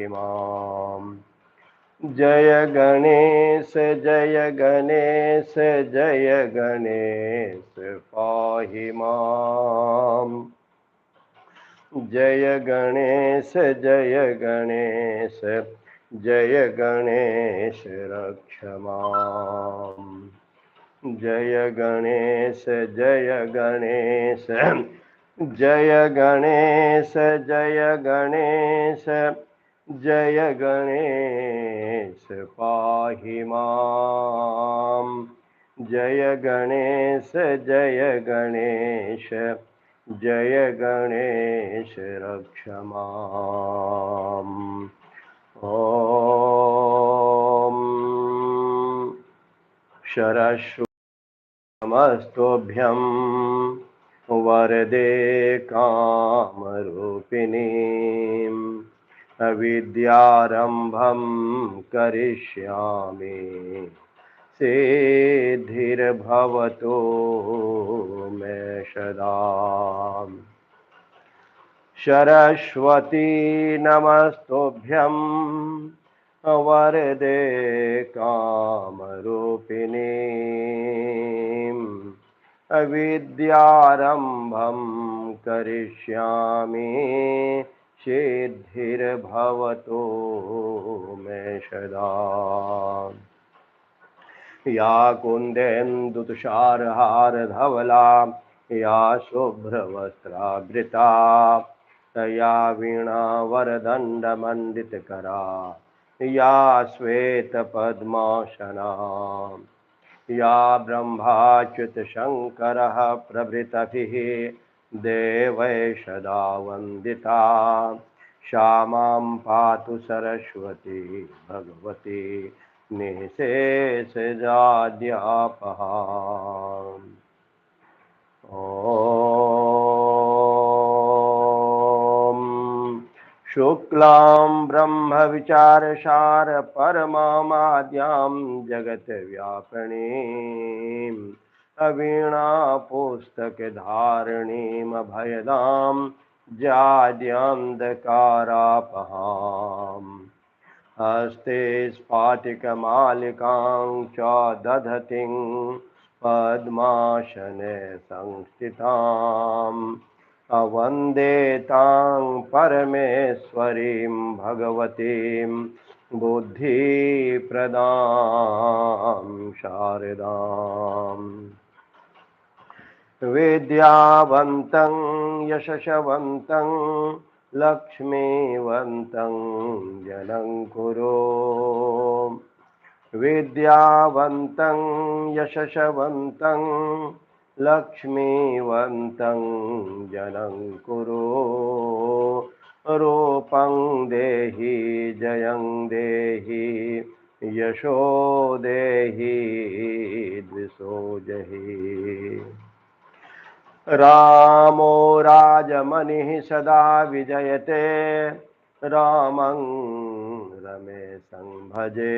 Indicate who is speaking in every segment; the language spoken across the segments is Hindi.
Speaker 1: माम्। जय गणेश जय गणेश जय गणेश पाहि माम्। जय गणेश जय गणेश जय गणेश रक्ष माम्। जय गणेश जय गणेश जय गणेश जय गणेश जय गणेश पाहि माम्। जय गणेश जय गणेश जय गणेश रक्ष माम्। ॐ शरशु नमस्तुभ्यं वरदे कामरूपिणीम् अविद्यारम्भं करिष्यामि सिद्धिर्भवतु मे सदा। सरस्वती नमस्तुभ्यं वरदे कामरूपिणीम् अविद्यारम्भं करिष्यामि सिद्धिर्भवतु मे सदा। या कुन्देन्दुतुषारहारधवला या शुभ्रवस्त्रावृता या वीणावरदण्डमण्डितकरा या श्वेतपद्मासना या ब्रह्माच्युतशङ्करः प्रभृतिभिः देवैः सदा वन्दिता सा मां पातु सरस्वती भगवती निःशेषजाड्यापहा। ॐ शुक्लां ब्रह्मविचारसार परमामाद्यां जगद्व्यापिनीम् अवीणापुस्तकधारिणीम् अभयदां जाड्यान्धकारापहाम्। हस्ते स्फाटिकमालिकां च दधतीं पद्मासने संस्थिताम् वन्दे तां परमेश्वरीं भगवतीं बुद्धिप्रदां शारदाम्। विद्यावन्तं यशस्वन्तं लक्ष्मीवन्तं जनं कुरु। विद्यावन्तं यशस्वन्तं लक्ष्मीवन्तं जनं कुरु। रूपं देहि जयं देहि यशो देहि द्विषो जहि। रामो राजमणिः सदा विजयते रामं रमेशं भजे।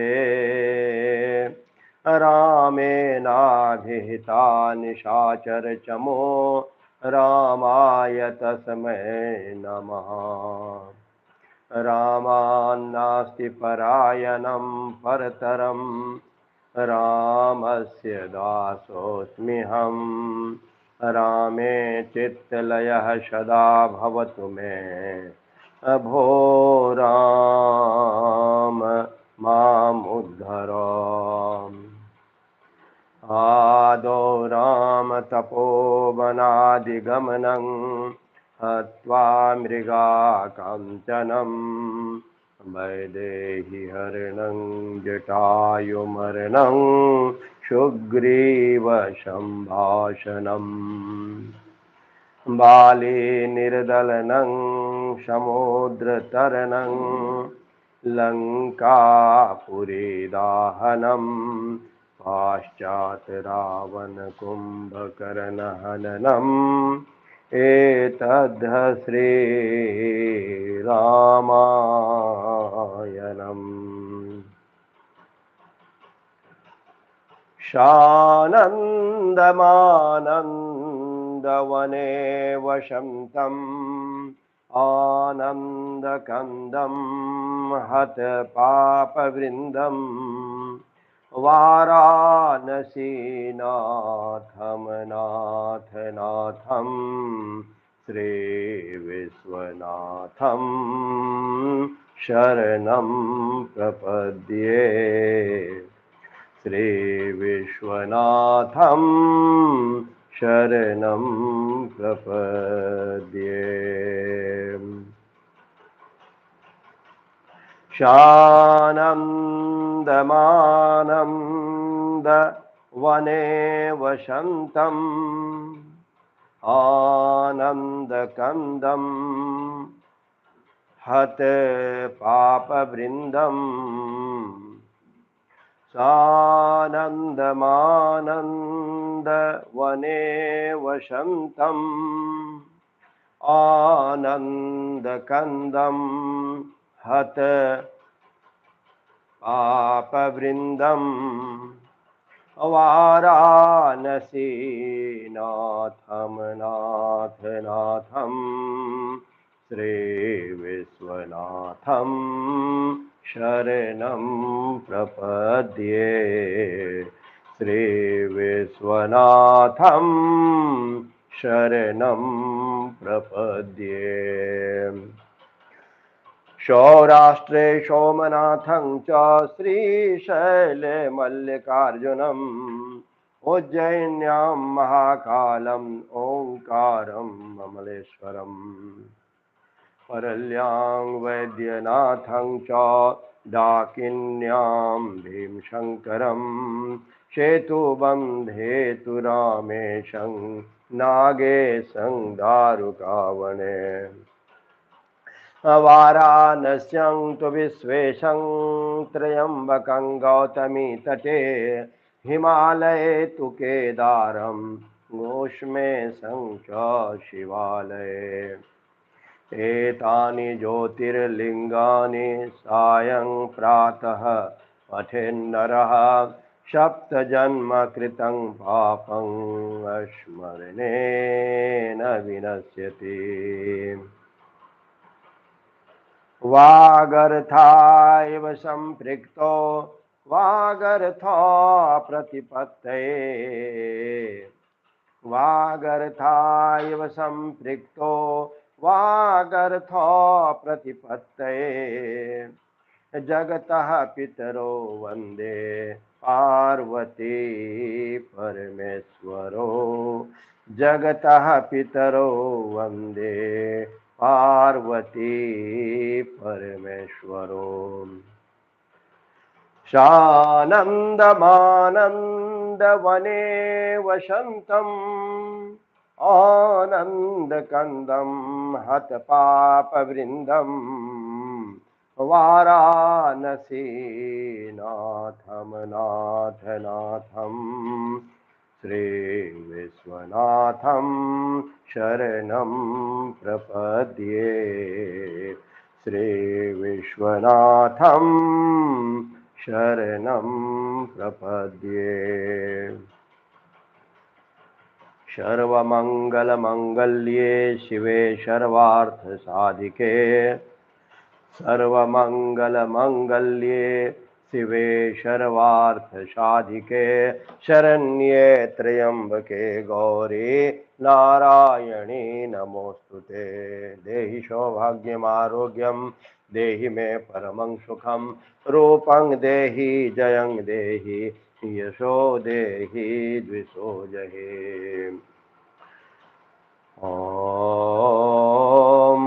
Speaker 1: रामेणाभिहिता निशाचरचमो रामाय तस्मै नमः। रामान्नास्ति परायणं परतरं रामस्य दासोऽस्म्यहम्। रामे चित्तलयः सदा भवतु मे भो राम मामुद्धर। आदौ राम तपोवनादिगमनं हत्वा मृगाकाञ्चनं वैदेही हरणं जटायुमरणं सुग्रीव सम्भाषणम्। बाली निर्दलनं समुद्रतरणं लङ्कापुरी दाहनं पाश्चात् रावण कुम्भकर्ण हननम् एतद् श्रीरामायणम्। सानन्दमानन्दवने वसन्तम् आनन्दकन्दं हत पापवृन्दं वाराणसीनाथं नाथ नाथं श्रीविश्वनाथं शरणं प्रपद्ये श्रीविश्वनाथं शरणं प्रपद्ये। शानन्दमानन्द वने वसन्तम् आनन्दकन्दं हत पापवृन्दम् सानन्दमानन्द वने वसन्तम् आनन्दकन्दं हत पापवृन्दम् वाराणसीनाथं नाथ नाथं श्रीविश्वनाथं शरणं प्रपद्ये श्रीविश्वनाथं शरणं प्रपद्ये। सौराष्ट्रे सोमनाथं च श्रीशैले मल्लिकार्जुनम् उज्जयिन्यां महाकालम् ओंकारं ममलेश्वरम् परल्यां वैद्यनाथं च डाकिन्यां भीमशङ्करं सेतुबन्धेतु रामेशं नागेशं दारुकावने वाराणस्यां तु विश्वेशं त्र्यम्बकं गौतमी तटे हिमालये तु केदारं गोष्मेशं च शिवालये एतानि ज्योतिर्लिङ्गानि सायं प्रातः पठेन्नरः सप्तजन्मकृतं पापं स्मरणेन विनश्यति। वागर्थायव सम्पृक्तो वागर्था प्रतिपत्तये वागर्थायव सम्पृक्तो वागर्था प्रतिपत्तये जगतः पितरो वन्दे पार्वती परमेश्वरो जगतः पितरो वन्दे पार्वती परमेश्वरो। सानन्दमानन्द वने वसन्तम् आनन्दकन्दं हत पापवृन्दम् वाराणसीनाथं नाथ नाथं श्रीविश्वनाथं शरणं प्रपद्ये श्रीविश्वनाथं शरणं प्रपद्ये। सर्वमङ्गलमङ्गल्ये शिवे सर्वार्थसाधिके सर्वमङ्गलमङ्गल्ये शिवे सर्वार्थसाधिके शरण्ये त्र्यम्बके गौरी नारायणी नमोस्तुते। देहि सौभाग्यमारोग्यं देहि मे परमं सुखं रूपं देहि जयं देहि यशो देहि द्विषो जहि। ॐ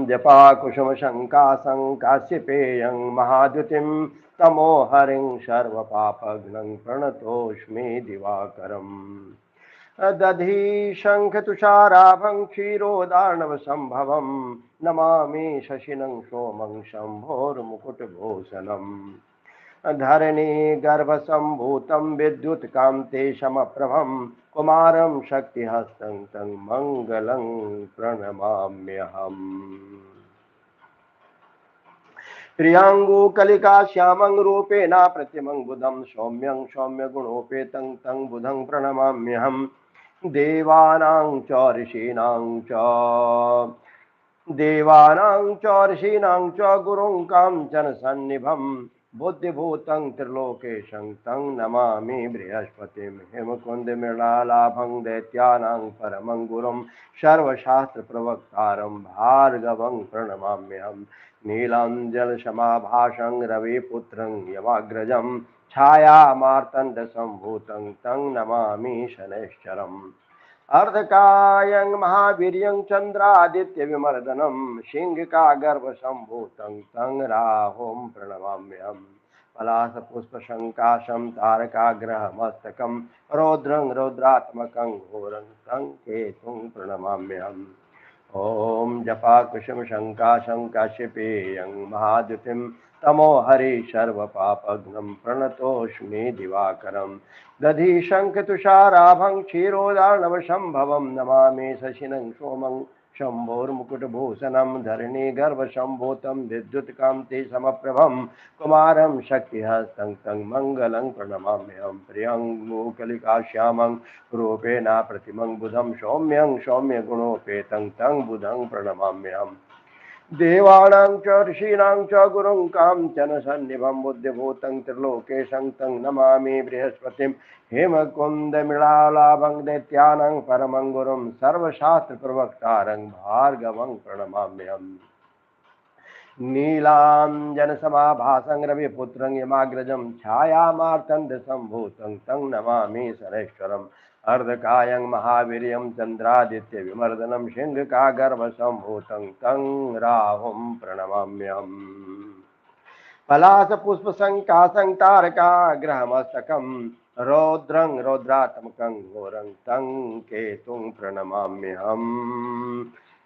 Speaker 1: जपाकुसुमशङ्कासं काश्यपेयं महाद्युतिं तमोहरिं सर्वपापघ्नं प्रणतोऽस्मि दिवाकरम्। दधि शङ्खतुषाराभं क्षीरोदार्णवसम्भवं नमामि शशिनं सोमं शम्भोर्मुकुटभूषणम्। धरणी गर्भसम्भूतं विद्युत्कान्तेशमप्रभं कुमारं शक्तिहस्तं तं मङ्गलं प्रणमाम्यहम्। प्रियाङ्गुकलिका श्यामं रूपेण प्रतिमं बुधं सौम्यं सौम्यगुणोपेतं तं बुधं प्रणमाम्यहम्। देवानां च ऋषीणां च देवानां च ऋषीणां च गुरुं काञ्चन सन्निभं बुद्धिभूतं त्रिलोकेशं तं नमामि बृहस्पतिं हेमकुंद मृणालाभं दैत्यानां परमं गुरुं सर्वशास्त्रप्रवक्तारं भार्गवं प्रणमाम्यहम् नीलाञ्जनसमाभासं रविपुत्रं यमाग्रजं छायामार्तण्डसम्भूतं तं नमामि शनैश्चरम् अर्धकायं महावीर्यं चन्द्रादित्यविमर्दनं सिंहकागर्भसम्भूतं तं राहुं प्रणमाम्यहम् पलाशपुष्पशङ्काशं तारकाग्रहमस्तकं रौद्रं रौद्रात्मकं घोरं तं केतुं प्रणमाम्यहम् ॐ जपाकुसुमशङ्काशं काश्यपेयं महाद्युतिं तमो हरि सर्वपापघ्नं प्रणतोऽस्मि दिवाकरम् दधि शङ्खतुषाराभं क्षीरोदार्णवसम्भवं नमामि शशिनं सोमं शम्भोर्मुकुटभूषणं धरणीगर्भसम्भूतं विद्युत्कान्तिसमप्रभं कुमारं शक्तिहस्तं तं मङ्गलं प्रणमाम्यहं प्रियङ्गुकलिकाश्यामं रूपेण प्रतिमं बुधं सौम्यं सौम्यगुणोपेतं तं बुधं प्रणमाम्यहम् देवानां च ऋषीणां च गुरुं काञ्चन सन्निभं बुद्धिभूतं त्रिलोकेशं तं नमामि बृहस्पतिं हेमकुन्दमृणालाभं दैत्यानां परमं गुरुं सर्वशास्त्रप्रवक्तारं भार्गवं प्रणमाम्यहम् नीलाञ्जनसमाभासं रविपुत्रं यमाग्रजं छायामार्तण्डसम्भूतं तं नमामि शनैश्वरम् अर्धकायं महावीर्यं चन्द्रादित्यविमर्दनं सिंहकागर्भसम्भूतं तं राहुं प्रणमाम्यहम् पलाशपुष्पशङ्काशं तारकाग्रहमस्तकं रौद्रं रौद्रात्मकं घोरं तं केतुं प्रणमाम्यहम्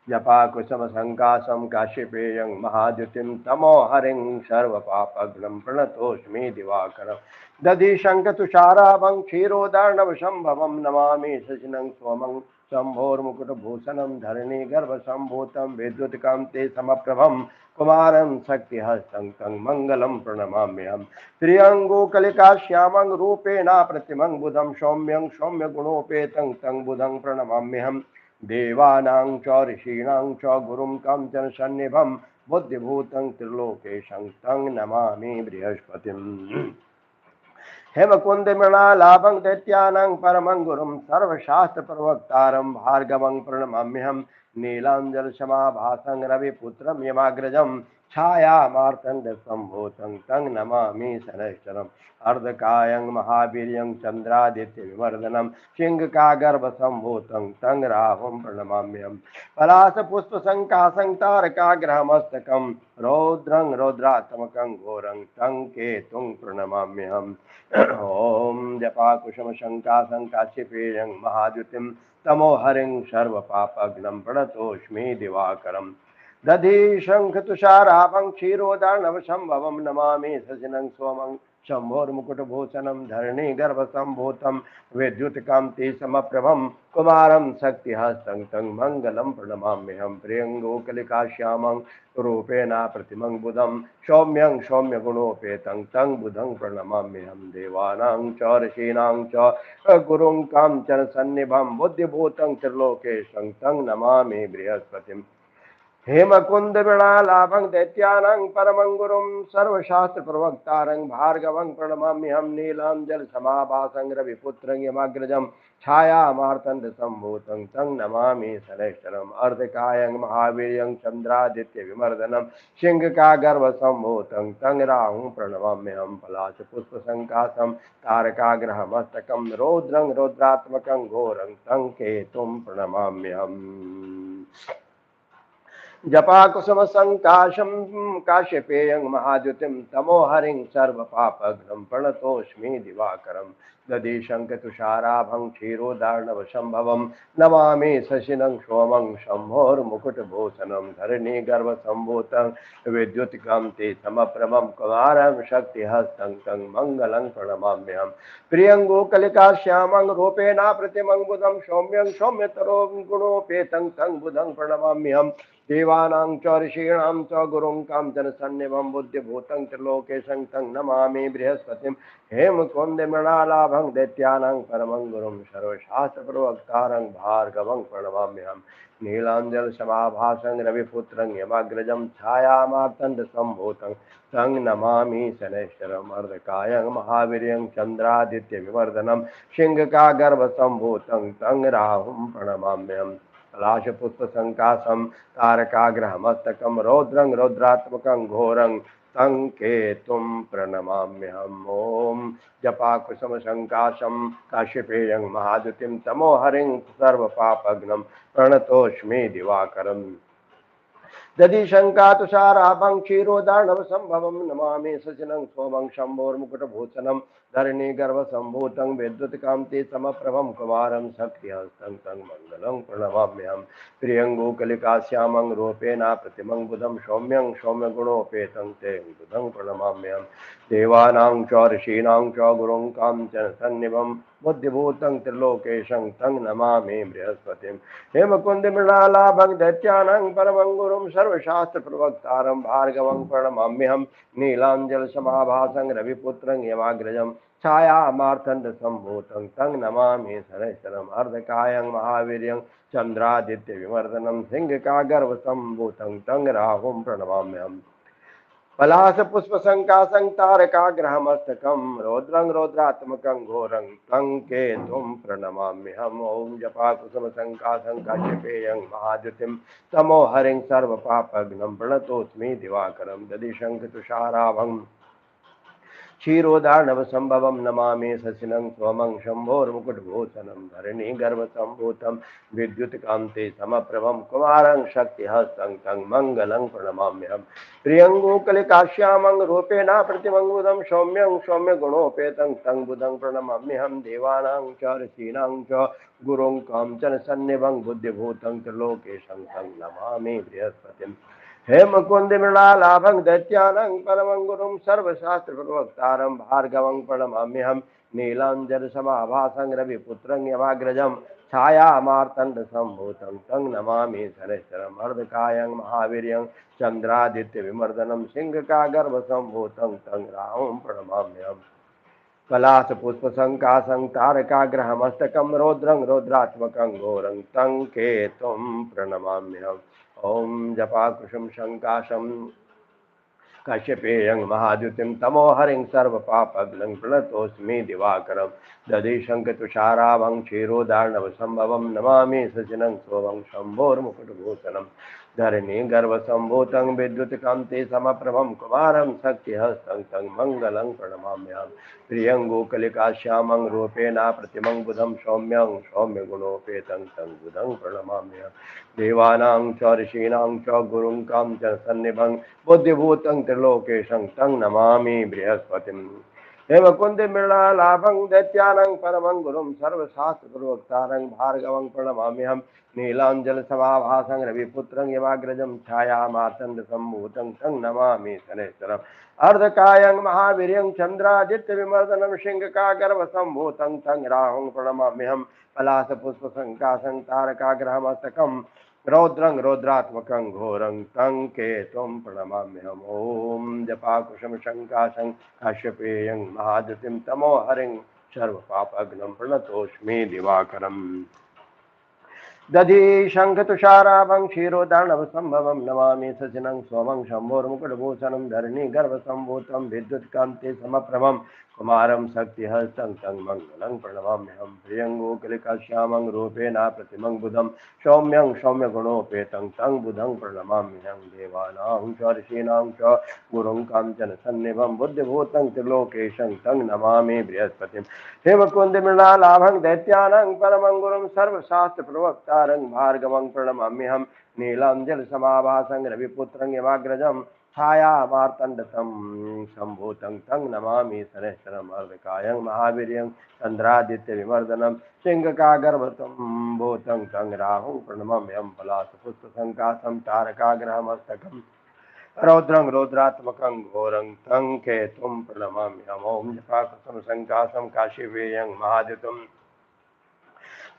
Speaker 1: जपाकुसुमशङ्काशं काश्यपेयं महाद्युतिं तमोहरिं सर्वपापघ्नं प्रणतोऽस्मि दिवाकरम् दधि शङ्खतुषाराभं क्षीरोदार्णवसम्भवं नमामि शशिनं सोमं शम्भोर्मुकुटभूषणं धरणीगर्भसम्भूतं विद्युत्कान्तिसमप्रभं कुमारं शक्तिहस्तं तं मङ्गलं प्रणमाम्यहम् त्र्यङ्गुकलिकाश्यामं रूपेण प्रतिमं बुधं सौम्यं सौम्यगुणोपेतं तं बुधं प्रणमाम्यहम् देवानां च ऋषीणां च गुरुं काञ्चन सन्निभं बुद्धिभूतं त्रिलोकेशं तं नमामि बृहस्पतिम् हेमकुन्दमृणालाभं दैत्यानां परमं गुरुं सर्वशास्त्रप्रवक्तारं भार्गवं प्रणमाम्यहम् नीलाञ्जनसमाभासं रविपुत्रं यमाग्रजं छायामार्तण्डसम्भूतं तं नमामि शनैश्चरम् अर्धकायं महावीर्यं चन्द्रादित्यविमर्दनं सिंहकागर्भसम्भूतं तं राहुं प्रणमाम्यहम् पलाशपुष्पशङ्काशं तारकाग्रहमस्तकं रौद्रं रौद्रात्मकं घोरं तं केतुं प्रणमाम्यहम् ॐ जपाकुसुमशङ्काशं काश्यपेयं महाद्युतिं तमोहरिं सर्वपापघ्नं प्रणतोऽस्मि दिवाकरम् दधि शङ्खतुषाराभं क्षीरोदार्णवसम्भवं नमामि शशिनं सोमं शम्भोर्मुकुटभूषणं धरणीगर्भसम्भूतं विद्युत्कान्तिसमप्रभं कुमारं शक्तिहस्तं तं मङ्गलं प्रणमाम्यहं प्रियङ्गुकलिकाश्यामं रूपेण प्रतिमं बुधं सौम्यं सौम्यगुणोपेतं तं बुधं प्रणमाम्यहं देवानां च ऋषीणां च गुरुं काञ्चन सन्निभं बुद्धिभूतं त्रिलोकेशं तं नमामि बृहस्पतिम् हेमकुन्दमृणालाभं दैत्यानां परमं गुरुं सर्वशास्त्रप्रवक्तारं भार्गवं प्रणमाम्यहं नीलाञ्जनसमाभासं रविपुत्रं यमाग्रजं छायामार्तण्डसम्भूतं तं नमामि शनैश्चरम् अर्धकायं महावीर्यं चन्द्रादित्यविमर्दनं सिंहकागर्भसम्भूतं तं राहुं प्रणमाम्यहं पलाशपुष्पशङ्काशं तारकाग्रहमस्तकं रौद्रं रौद्रात्मकं घोरं तं केतुं प्रणमाम्यहम् जपाकुसुमशङ्काशं काश्यपेयं महाद्युतिं तमोहरिं सर्वपापघ्नं प्रणतोऽस्मि दिवाकरम् दधि शङ्खतुषाराभं क्षीरोदार्णवसम्भवं नमामि शशिनं सोमं शम्भोर्मुकुटभूषणं धरणीगर्भसम्भूतं विद्युत्कान्तिसमप्रभं कुमारं शक्तिहस्तं तं मङ्गलं प्रणमाम्यहम् प्रियङ्गुकलिकाश्यामं रूपेण प्रतिमं बुधं सौम्यं सौम्यतरो गुणोपेतं तं बुधं प्रणमाम्यहम् देवानां च ऋषीणां च गुरुं काञ्चन सन्निभं बुद्धिभूतं त्रिलोकेशं तं नमामि बृहस्पतिं हेमकुन्दमृणालाभं तुषाराभं दैत्यानां परमं गुरुं सर्वशास्त्रप्रवक्तारं भार्गवं प्रणमाम्यहम् नीलाञ्जलसमाभासं रविपुत्रं यमाग्रजं छायामार्तण्डसम्भूतं तं नमामि शनैश्चरम् अर्धकायं महावीर्यं चन्द्रादित्यविवर्धनं सिंहकागर्भसम्भूतं तं राहुं प्रणमाम्यहम् कलाशपुष्पसङ्काशं तारकाग्रहमस्तकं रौद्रं रौद्रात्मकं घोरं तं केतुं प्रणमाम्यहम् ॐ जपाकुसुमसङ्काशं काश्यपेयं महाद्युतिं तमोहरिं सर्वपापघ्नं प्रणतोऽस्मि दिवाकरम् दधि शङ्कातुषाराभं क्षीरोदार्णवसम्भवं नमामि सचिनं सोमं शम्भोर्मुकुटभूषणं धरणी गर्भसम्भूतं विद्युत्कान्ति समप्रभं कुमारं शक्तिहस्तं तं मङ्गलं प्रणमाम्यहं प्रियङ्गुकलिकाश्यामं रूपेण प्रतिमं बुधं सौम्यं सौम्यगुणोपेतं ते बुधं प्रणमाम्यहं देवानां च ऋषीणां च गुरुं काञ्चन सन्निभं बुद्धिभूतं त्रिलोकेशं तं नमामि बृहस्पतिं हेमकुन्दमृणालाभं दैत्यानां परमं गुरुं सर्वशास्त्रप्रवक्तारं भार्गवं प्रणमाम्यहं नीलाञ्जलसमाभासं रविपुत्रं यमाग्रजं छायामार्तण्डसम्भूतं तं नमामि शनैश्चरम् अर्धकायं महावीर्यं चन्द्रादित्यविवर्धनं सिंहकागर्भसम्भूतं तं राहुं प्रणमाम्यहम् पलाशपुष्पसङ्काशं तारकाग्रहमस्तकं रौद्रं रौद्रात्मकं घोरं तं केतुं प्रणमाम्यहम् ॐ जपाकुसुमसङ्काशं काश्यपेयं महाद्युतिं तमोहरिं सर्वपापघ्नं प्रणतोऽस्मि दिवाकरं दधिशङ्खतुषाराभं क्षीरोदार्णवसम्भवं नमामि शशिनं सोमं शम्भोर्मुकुटभूषणं धरणी गर्भसम्भूतं विद्युत्कान्ते समप्रभं कुमारं शक्तिहस्तं तं मङ्गलं प्रणमाम्यहम् प्रियङ्गुकलिकाश्यामं रूपेण प्रतिमङ्गुदं सौम्यं सौम्यगुणोपेतं तं बुधं प्रणमाम्यहं देवानां च ऋषीणां च गुरुं काञ्चन सन्निभं बुद्धिभूतं त्रिलोकेशं तं नमामि बृहस्पतिम् हेमकुन्दमृणालाभं दैत्यानां परमं गुरुं सर्वशास्त्रप्रवक्तारं भार्गवं प्रणमाम्यहं नीलाञ्जलसमाभासं रविपुत्रं यमाग्रजं छायामार्तण्डसम्भूतं तं नमामि शनैश्चरम् अर्धकायं महावीर्यं चन्द्रादित्यविमर्दनं सिंहकागर्भसम्भूतं तं राहुं प्रणमाम्यहम् पलाशपुष्पसङ्काशं तारकाग्रहमस्तकं रौद्रं रौद्रात्मकं घोरं तं केतुं प्रणमाम्यहम् ॐ जपाकुशं शङ्काशं काश्यपेयं महाद्युतिं तमोहरिं सर्वपापघ्नं प्रणतोऽस्मि दिवाकरं दधिशङ्खतुषाराभं क्षीरोदार्णवसम्भवं नमामि सचिनं सोमं शम्भोर्मुकुटभूषणं धरणी गर्भसम्भूतं विद्युत्कान्ते समप्रभं कुमारं शक्तिहस्तं तं मङ्गलं प्रणमाम्यहं प्रियङ्गुकलिकाश्यामं रूपेण प्रतिमं बुधं सौम्यं सौम्यगुणोपेतं तं बुधं प्रणमाम्यहम् देवानां च ऋषीणां च गुरुं काञ्चन सन्निभं बुद्धिभूतं त्रिलोकेशं तं नमामि बृहस्पतिम् हेमकुन्दमृणालाभं दैत्यानां परमं गुरुं सर्वशास्त्रप्रवक्तारं भार्गवं प्रणमाम्यहं नीलाञ्जलसमाभासं रविपुत्रं यमाग्रजं छायामार्तण्डसम्भूतं तं नमामि शनैश्चरम् अर्धकायं महावीर्यं चन्द्रादित्यविमर्दनं सिंहकागर्भसम्भूतं तं राहुं प्रणमाम्यहं पलाशपुष्पसङ्काशं तारकाग्रहमस्तकं रौद्रं रौद्रात्मकं घोरं तं केतुं प्रणमाम्यहम् ॐ जपाकुशं शङ्काशं काश्यपेयं महाद्युतिं तमोहरिं सर्वपापघ्नं प्रणतोऽस्मि दिवाकरम् दधि शङ्खतुषाराभं क्षीरोदार्णवसम्भवं नमामि सचिनं सोमं शम्भोर्मुकुटभूषणं धरणी गर्भसम्भूतं विद्युत्कान्ते समप्रभं कुमारं शक्तिहस्तं तं मङ्गलं प्रणमाम्यहं प्रियङ्गुकलिकाश्यामं रूपेण प्रतिमं बुधं सौम्यं सौम्यगुणोपेतं तं बुधं प्रणमाम्यहं देवानां च ऋषीणां च गुरुं काञ्चन सन्निभं बुद्धिभूतं त्रिलोकेशं तं नमामि बृहस्पतिम् हेमकुन्दमृणालाभं दैत्यानां परमं गुरुं सर्वशास्त्रप्रवक्तारं भार्गवं प्रणमाम्यहं नीलाञ्जलसमाभासं रविपुत्रं यमाग्रजं छायामार्तण्डतं सम्भूतं तं नमामि शनैश्चरम् अर्धकायं महावीर्यं चन्द्रादित्यविमर्दनं सिंहकागर्भसम्भूतं तं राहुं प्रणमाम्यहं पलाशपुष्पसङ्काशं तारकाग्रहमस्तकं रौद्रं रौद्रात्मकं घोरं तं केतुं प्रणमाम्यहम् ॐ जपाकुसुमसङ्काशं काशीपेयं महाद्युतिं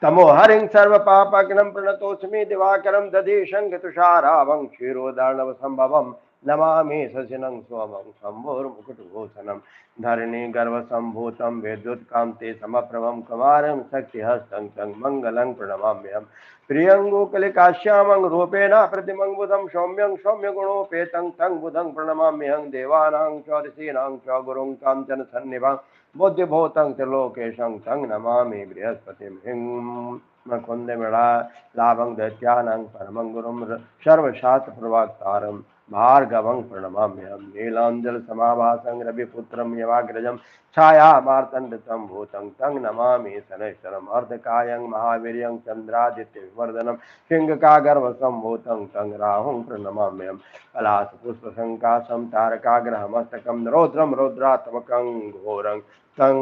Speaker 1: तमोहरिं सर्वपापघ्नं प्रणतोऽस्मि दिवाकरं दधि शङ्खतुषाराभं क्षीरोदार्णवसम्भवं नमामि शशिनं सोमं शम्भोर्मुकुटभूषणं धरणी गर्भसम्भूतं विद्युत्कान्ते समप्रभं कुमारं शक्तिहस्तं तं मङ्गलं प्रणमाम्यहम् प्रियङ्गुकलिकाश्यामं रूपेण प्रतिमं बुधं सौम्यं सौम्यगुणोपेतं तं बुधं प्रणमाम्यहं देवानां च ऋषीणां च गुरुं काञ्चन सन्निभां बुद्धिभूतं त्रिलोकेशं तं नमामि बृहस्पतिं हिं मुकुन्दमिळा लाभं दैत्यानां परमं गुरुं सर्वशास्त्रप्रवक्तारं भार्गवं प्रणमाम्यहं नीलाञ्जलसमाभासं रविपुत्रं यवाग्रजं छायामार्तण्डतं भूतं तं नमामि शनैश्वरम् अर्धकायं महावीर्यं चन्द्रादित्यविवर्धनं सिंहकागर्भसम्भूतं तं राहुं प्रणमाम्यहं पलाशपुष्पसङ्काशं तारकाग्रहमस्तकं रौद्रं रौद्रात्मकं घोरं तं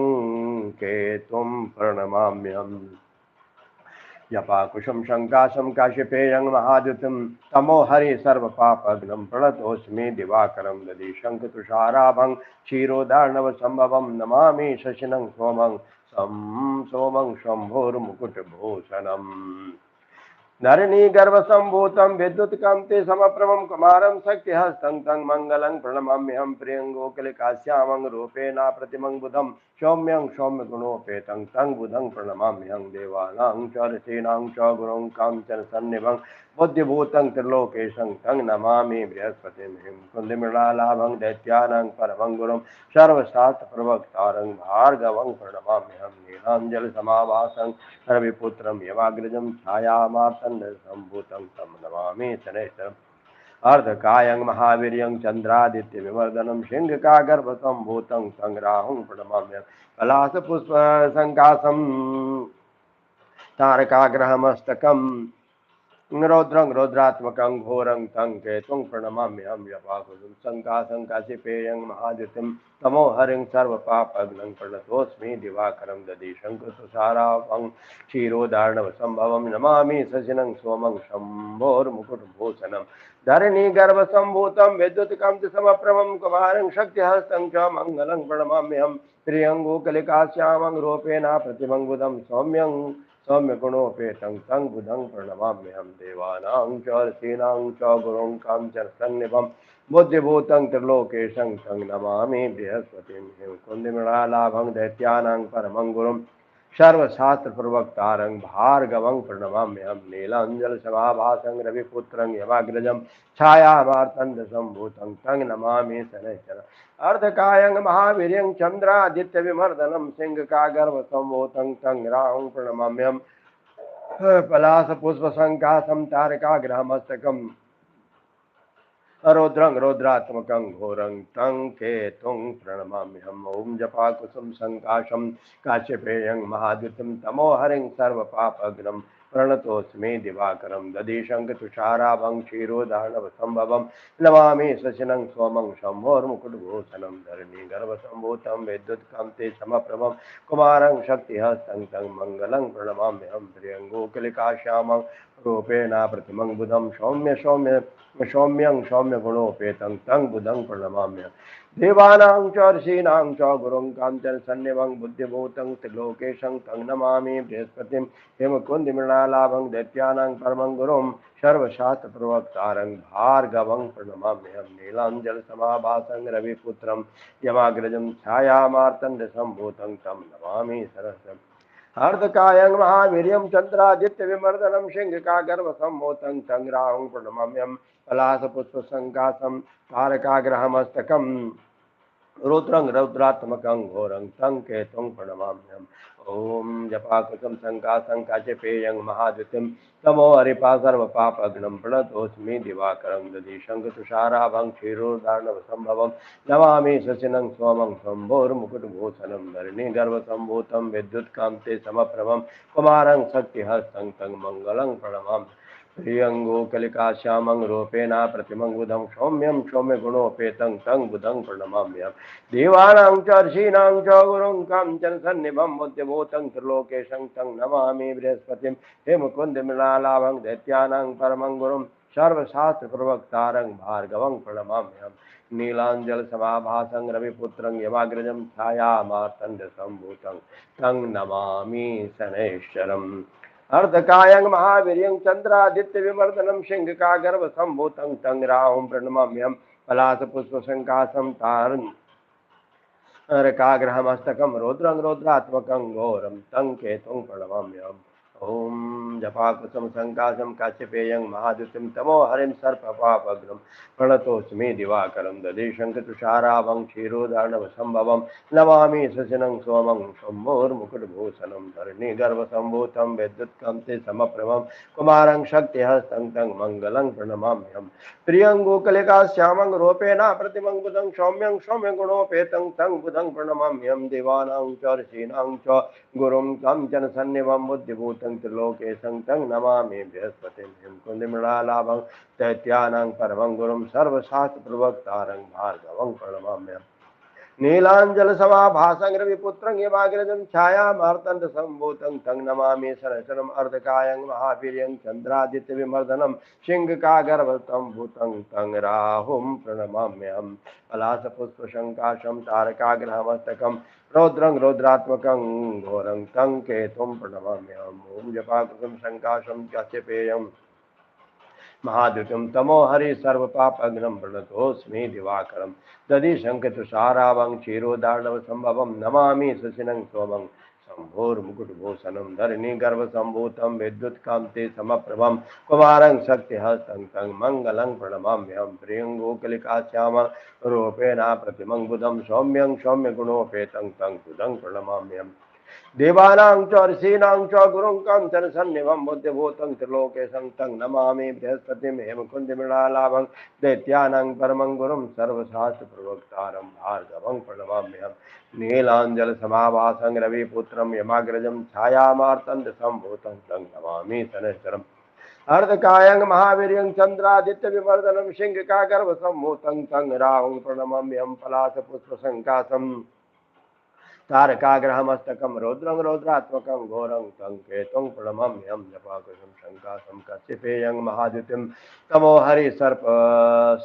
Speaker 1: केतुं प्रणमाम्यहम् जपाकुशं शङ्काशं काश्यपेयं महाद्युतिं तमो हरि सर्वपापघ्नं प्रणतोऽस्मि दिवाकरं दधि शङ्खतुषाराभं क्षीरोदार्णवसम्भवं नमामि शशिनं सोमं सोमं शम्भोर्मुकुटभूषणम् धरणी गर्भसम्भूतं विद्युत्कान्ते समप्रभं कुमारं शक्तिहस्तं तं मङ्गलं प्रणमाम्यहं प्रियङ्गोकलिकाश्यामं रूपेण प्रतिमं बुधं सौम्यं सौम्यगुणोपेतं तं बुधं प्रणमाम्यहं देवानां च ऋषीणां च गुरुं काञ्चन सन्निभं बुद्धिभूतं त्रिलोकेशं तं नमामि बृहस्पतिं हिं कुन्दमिळालाभं दैत्यानां परमं गुरुं सर्वशास्त्रप्रवक्तारं भार्गवं प्रणमाम्यहं नीलाञ्जलसमाभासं रविपुत्रं यवाग्रजं छायामार्तण्डसम्भूतं तं नमामि शनैश्वरम् अर्धकायं महावीर्यं चन्द्रादित्यविवर्धनं सिंहकागर्भसम्भूतं तं राहुं प्रणमाम्यहं पलाशपुष्पसङ्काशं तारकाग्रहमस्तकं रौद्रं रौद्रात्मकं घोरं तं केतुं प्रणमाम्यहं यपाकुसुं शङ्काशं काशिपेयं महाद्युतिं तमो हरिं सर्वपापघ्नं प्रणतोऽस्मि दिवाकरं दधि शङ्खतुषाराभं क्षीरोदार्णवसम्भवं नमामि शशिनं सोमं शम्भोर्मुकुटभूषणं धरणी गर्भसम्भूतं विद्युत्कं समप्रभं कुमारं शक्तिहस्तं च मङ्गलं प्रणमाम्यहं प्रियङ्गुकलिकाश्यामं रूपेण प्रतिमं बुधं सौम्यं सौम्यगुणोपेतं तं बुधं प्रणमाम्यहं देवानां च ऋषीणां च गुरुं काञ्चन सन्निभं बुद्धिभूतं त्रिलोकेशं तं नमामि बृहस्पतिं हिं कुन्दमिळालाभं दैत्यानां परमं गुरुं सर्वशास्त्रप्रवक्तारं भार्गवं प्रणमाम्यहं नीलाञ्जलसभाभासं रविपुत्रं यमाग्रजं छायामार्तण्डसम्भूतं तं नमामि शनैश्चरम् अर्धकायं महावीर्यं चन्द्रादित्यविमर्दनं सिंहकागर्भसम्भूतं तं राहुं प्रणमाम्यहं पलाशपुष्पसङ्काशं तारकाग्रहमस्तकं रौद्रं रौद्रात्मकं घोरं तं केतुं प्रणमाम्यहम् ॐ जपाकुसुं सङ्काशं काश्यपेयं महाद्युतिं तमो हरिं सर्वपापघ्नं प्रणतोऽस्मि दिवाकरं दधि शङ्खतुषाराभं क्षीरोदार्णवसम्भवं नमामि शशिनं सोमं शम्भोर्मुकुटभूषणं धरणी गर्भसम्भूतं विद्युत्कान्ते समप्रभं कुमारं शक्तिहस्तं तं मङ्गलं प्रणमाम्यहं प्रियङ्गोकलिकाश्यामं रूपेण प्रतिमं बुधं सौम्यं सौम्यगुणोपेतं तं बुधं प्रणमाम्यहम् देवानां च ऋषीणां च गुरुं काञ्चन सन्निभं बुद्धिभूतं त्रिलोकेशं तं नमामि बृहस्पतिं हेमकुन्दमृणालाभं दैत्यानां परमं गुरुं सर्वशास्त्रप्रवक्तारं भार्गवं प्रणमाम्यहं नीलाञ्जलसमाभासं रविपुत्रं यमाग्रजं छायामार्तण्डसम्भूतं तं नमामि सरस्वतीम् अर्धकायं महावीर्यं चन्द्रादित्यविमर्दनं सिंहकागर्भसम्भूतं तं राहुं प्रणमाम्यहं पलाशपुष्पसङ्काशं तारकाग्रहमस्तकं रुद्रं रौद्रात्मकं घोरं तं केतुं प्रणमाम्यहम् ॐ जपाकुसुं शङ्काशं काश्यपेयं महाद्युतिं तमो हरिपा सर्वपापघ्नं प्रणतोऽस्मि दिवाकरं दधि शङ्खतुषाराभं क्षीरोदार्णवसम्भवं नमामि शशिनं सोमं शम्भोर्मुकुटभूषणं धरणी गर्भसम्भूतं विद्युत्कान्ते समप्रभं कुमारं शक्तिहस्तं तं मङ्गलं प्रणमामि प्रियङ्गोकलिकाश्यामं रूपेण प्रतिमं बुधं सौम्यं सौम्यगुणोपेतं तं बुधं प्रणमाम्यहम् देवानां च ऋषीणां च गुरुं काञ्चन सन्निभं बुद्धिभूतं त्रिलोकेशं तं नमामि बृहस्पतिं हेमकुन्दमृणालाभं दैत्यानां परमं गुरुं सर्वशास्त्रप्रवक्तारं भार्गवं प्रणमाम्यहम् नीलाञ्जलसमाभासं रविपुत्रं यमाग्रजं छायामार्तण्डसम्भूतं तं नमामि शनैश्वरम् अर्धकायं महावीर्यं चन्द्रादित्यविमर्दनं सिंहकागर्भसम्भूतं तं राहुं प्रणमाम्यहं पलाशपुष्पशङ्कासं तारकाग्रहमस्तकं रौद्रं रौद्रात्मकं घोरं तं केतुं प्रणमाम्यहम्। ओम जपाकुसुम संकाशम काश्यपेयं महाद्युतिं तमो हरिं सर्पपापग्रं प्रणतोऽस्मि दिवाकरं दधिशङ्खतुषाराभं क्षीरोदार्णवसम्भवं नमामि सजनं सोमं शम्भोर्मुकुटभूषणं धरणिगर्भसम्भूतं विद्युत्कान्ते समप्रभं कुमारं शक्तिहस्तं तं मङ्गलं प्रणमाम्यहम्। प्रियं गोकलिका श्यामं रूपेण प्रतिमं बुधं सौम्यं सौम्यगुणोपेतं तं बुधं प्रणमाम्यहं। देवानां च ऋषीणां च गुरुं कंचन सन्निभं बुद्धिभूतं त्रिलोकेशं तं नमामि बृहस्पतिं कुन्दिमृणालाभं दैत्यानां परमं गुरुं सर्वशास्त्रप्रवक्तारं भार्गवं प्रणमाम्यहम्। नीलाञ्जलसमाभासं रविपुत्रं यमाग्रजं छायामार्तण्डसम्भूतं तं नमामि शनैश्चरम् अर्धकायं महावीर्यं चन्द्रादित्यविमर्दनं सिंहकागर्भतं भूतं तं राहुं प्रणमाम्यहम्। पलाशपुष्पशङ्काशं तारकाग्रहमस्तकं रौद्रं रौद्रात्मकं घोरं तं केतुं प्रणमाम्यहम्। ॐ जपाकुसुम संकाशं काश्यपेयं महाद्युतिं तमो हरि सर्वपापघ्नं प्रणतोऽस्मि दिवाकरं दधिशङ्खतुषाराभं क्षीरोदार्णवसम्भवं नमामि शशिनं सोमं शम्भोर्मुकुटभूषणं धरणिगर्भसम्भूतं विद्युत्कान्ते समप्रभं कुमारं शक्तिहस्तं तं मङ्गलं प्रणमाम्यहं। प्रियं गोकलिकाश्यामं रूपेण प्रतिमं बुधं सौम्यं सौम्यगुणोपेतं तं बुधं प्रणमाम्यहम्। देवानां च ऋषीणां च गुरुं कंचन सन्निभं बुद्धिभूतं त्रिलोकेशं तं नमामि बृहस्पतिं हेमकुण्डमृणालाभं दैत्यानां परमं गुरुं सर्वशास्त्रप्रवक्तारं भार्गवं प्रणमाम्यहम्। नीलाञ्जलसमाभासं रविपुत्रं यमाग्रजं छायामार्तण्डसम्भूतं तं नमामि शनैश्चरम् अर्धकायं महावीर्यं चन्द्रादित्यविमर्दनं सिंहकागर्भसम्भूतं तं राहुं प्रणमाम्यहम्। पलाशपुष्पशङ्कासं तारकाग्रहमस्तकं रौद्रं रौद्रात्मकं घोरं तं केतुं प्रणमाम्यहम्। जपाकुसुम संकाशं काश्यपेयं महाद्युतिं तमो हरि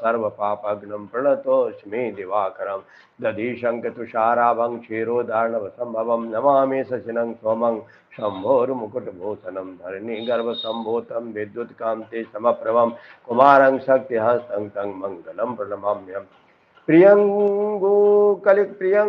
Speaker 1: सर्वपापघ्नं प्रणतोऽस्मि दिवाकरं दधिशङ्खतुषाराभं क्षीरोदार्णवसम्भवं नमामि शशिनं सोमं शम्भोर्मुकुटभूषणं धरणिगर्भसम्भूतं विद्युत्कान्ते समप्रभं कुमारं शक्तिहस्तं तं मङ्गलं प्रणमाम्यहम्। प्रियं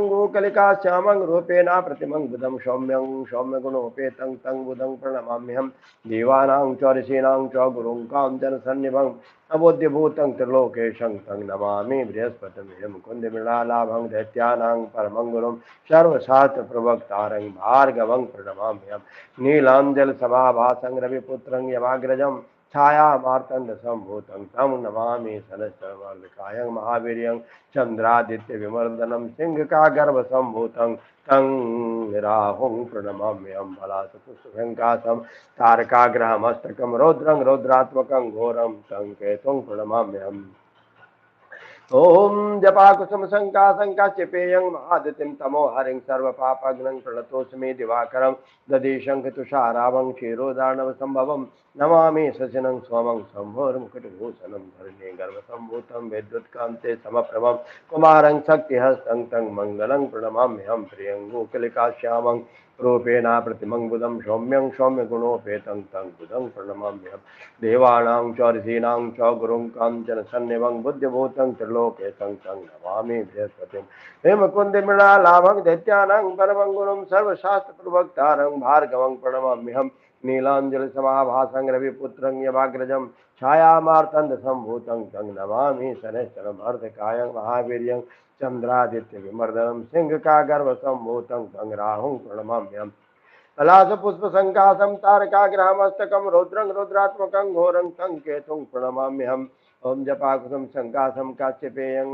Speaker 1: गोकलिका श्यामं रूपेण प्रतिमं बुधं सौम्यं सौम्यगुणोपेतं तं बुधं प्रणमाम्यहम्। देवानां च ऋषीणां च गुरुं काञ्चनसन्निभं अबोध्यभूतं त्रिलोकेशं तं नमामि बृहस्पतिं मुकुन्दमृणालाभं दैत्यानां परमं गुरुं सर्वशास्त्रप्रवक्तारं भार्गवं प्रणमाम्यहम्। नीलाञ्जलसमाभासं रविपुत्रं यमाग्रजं छायामार्तण्डसम्भूतं तं नमामि शनैश्चरमर्धकायं महावीर्यं चन्द्रादित्यविमर्दनं सिंहकागर्भसम्भूतं तं राहुं प्रणमाम्यहम्। पलाशपुष्पशङ्कासं तारकाग्रहमस्तकं रौद्रं रौद्रात्मकं घोरं तं केतुं प्रणमाम्यहम्। ओम जपाकुसुम संकाशं काश्यपेयं महाद्युतिं तमो हरिं सर्वपापघ्नं प्रणतोऽस्मि दिवाकरं दधिशङ्खतुषाराभं क्षीरोदार्णवसम्भवं नमामि शशिनं सोमं शम्भोर्मुकुटभूषणं धरणिगर्भसम्भूतं विद्युत्कान्ते समप्रभं कुमारं शक्तिहस्तं तं मङ्गलं प्रणमाम्यहं। प्रियं गोकलिकाश्यामं रूपेण प्रतिमं बुधं सौम्यं सौम्यगुणोपेतं तं बुधं प्रणमाम्यहम्। देवानां च ऋषीणां च गुरुं काञ्चन सन्निभं बुद्धिभूतं त्रिलोकेशं तं नमामि बृहस्पतिं हेमकुन्दमृणालाभं दैत्यानां परमं गुरुं सर्वशास्त्रप्रवक्तारं भार्गवं प्रणमाम्यहम्। नीलाञ्जलसमाभासं रविपुत्रं यमाग्रजं छायामार्तण्डसम्भूतं तं नमामि शनैश्चरम् अर्धकायं महावीर्यं चन्द्रादित्यविमर्दनं सिंहकागर्भसम्भूतं तं राहुं प्रणमाम्यहम्। पलाशपुष्पशङ्कासं तारकाग्रहमस्तकं रौद्रं रौद्रात्मकं घोरं तं केतुं प्रणमाम्यहम्। ॐ जपाकुसुम संकाशं काश्यपेयं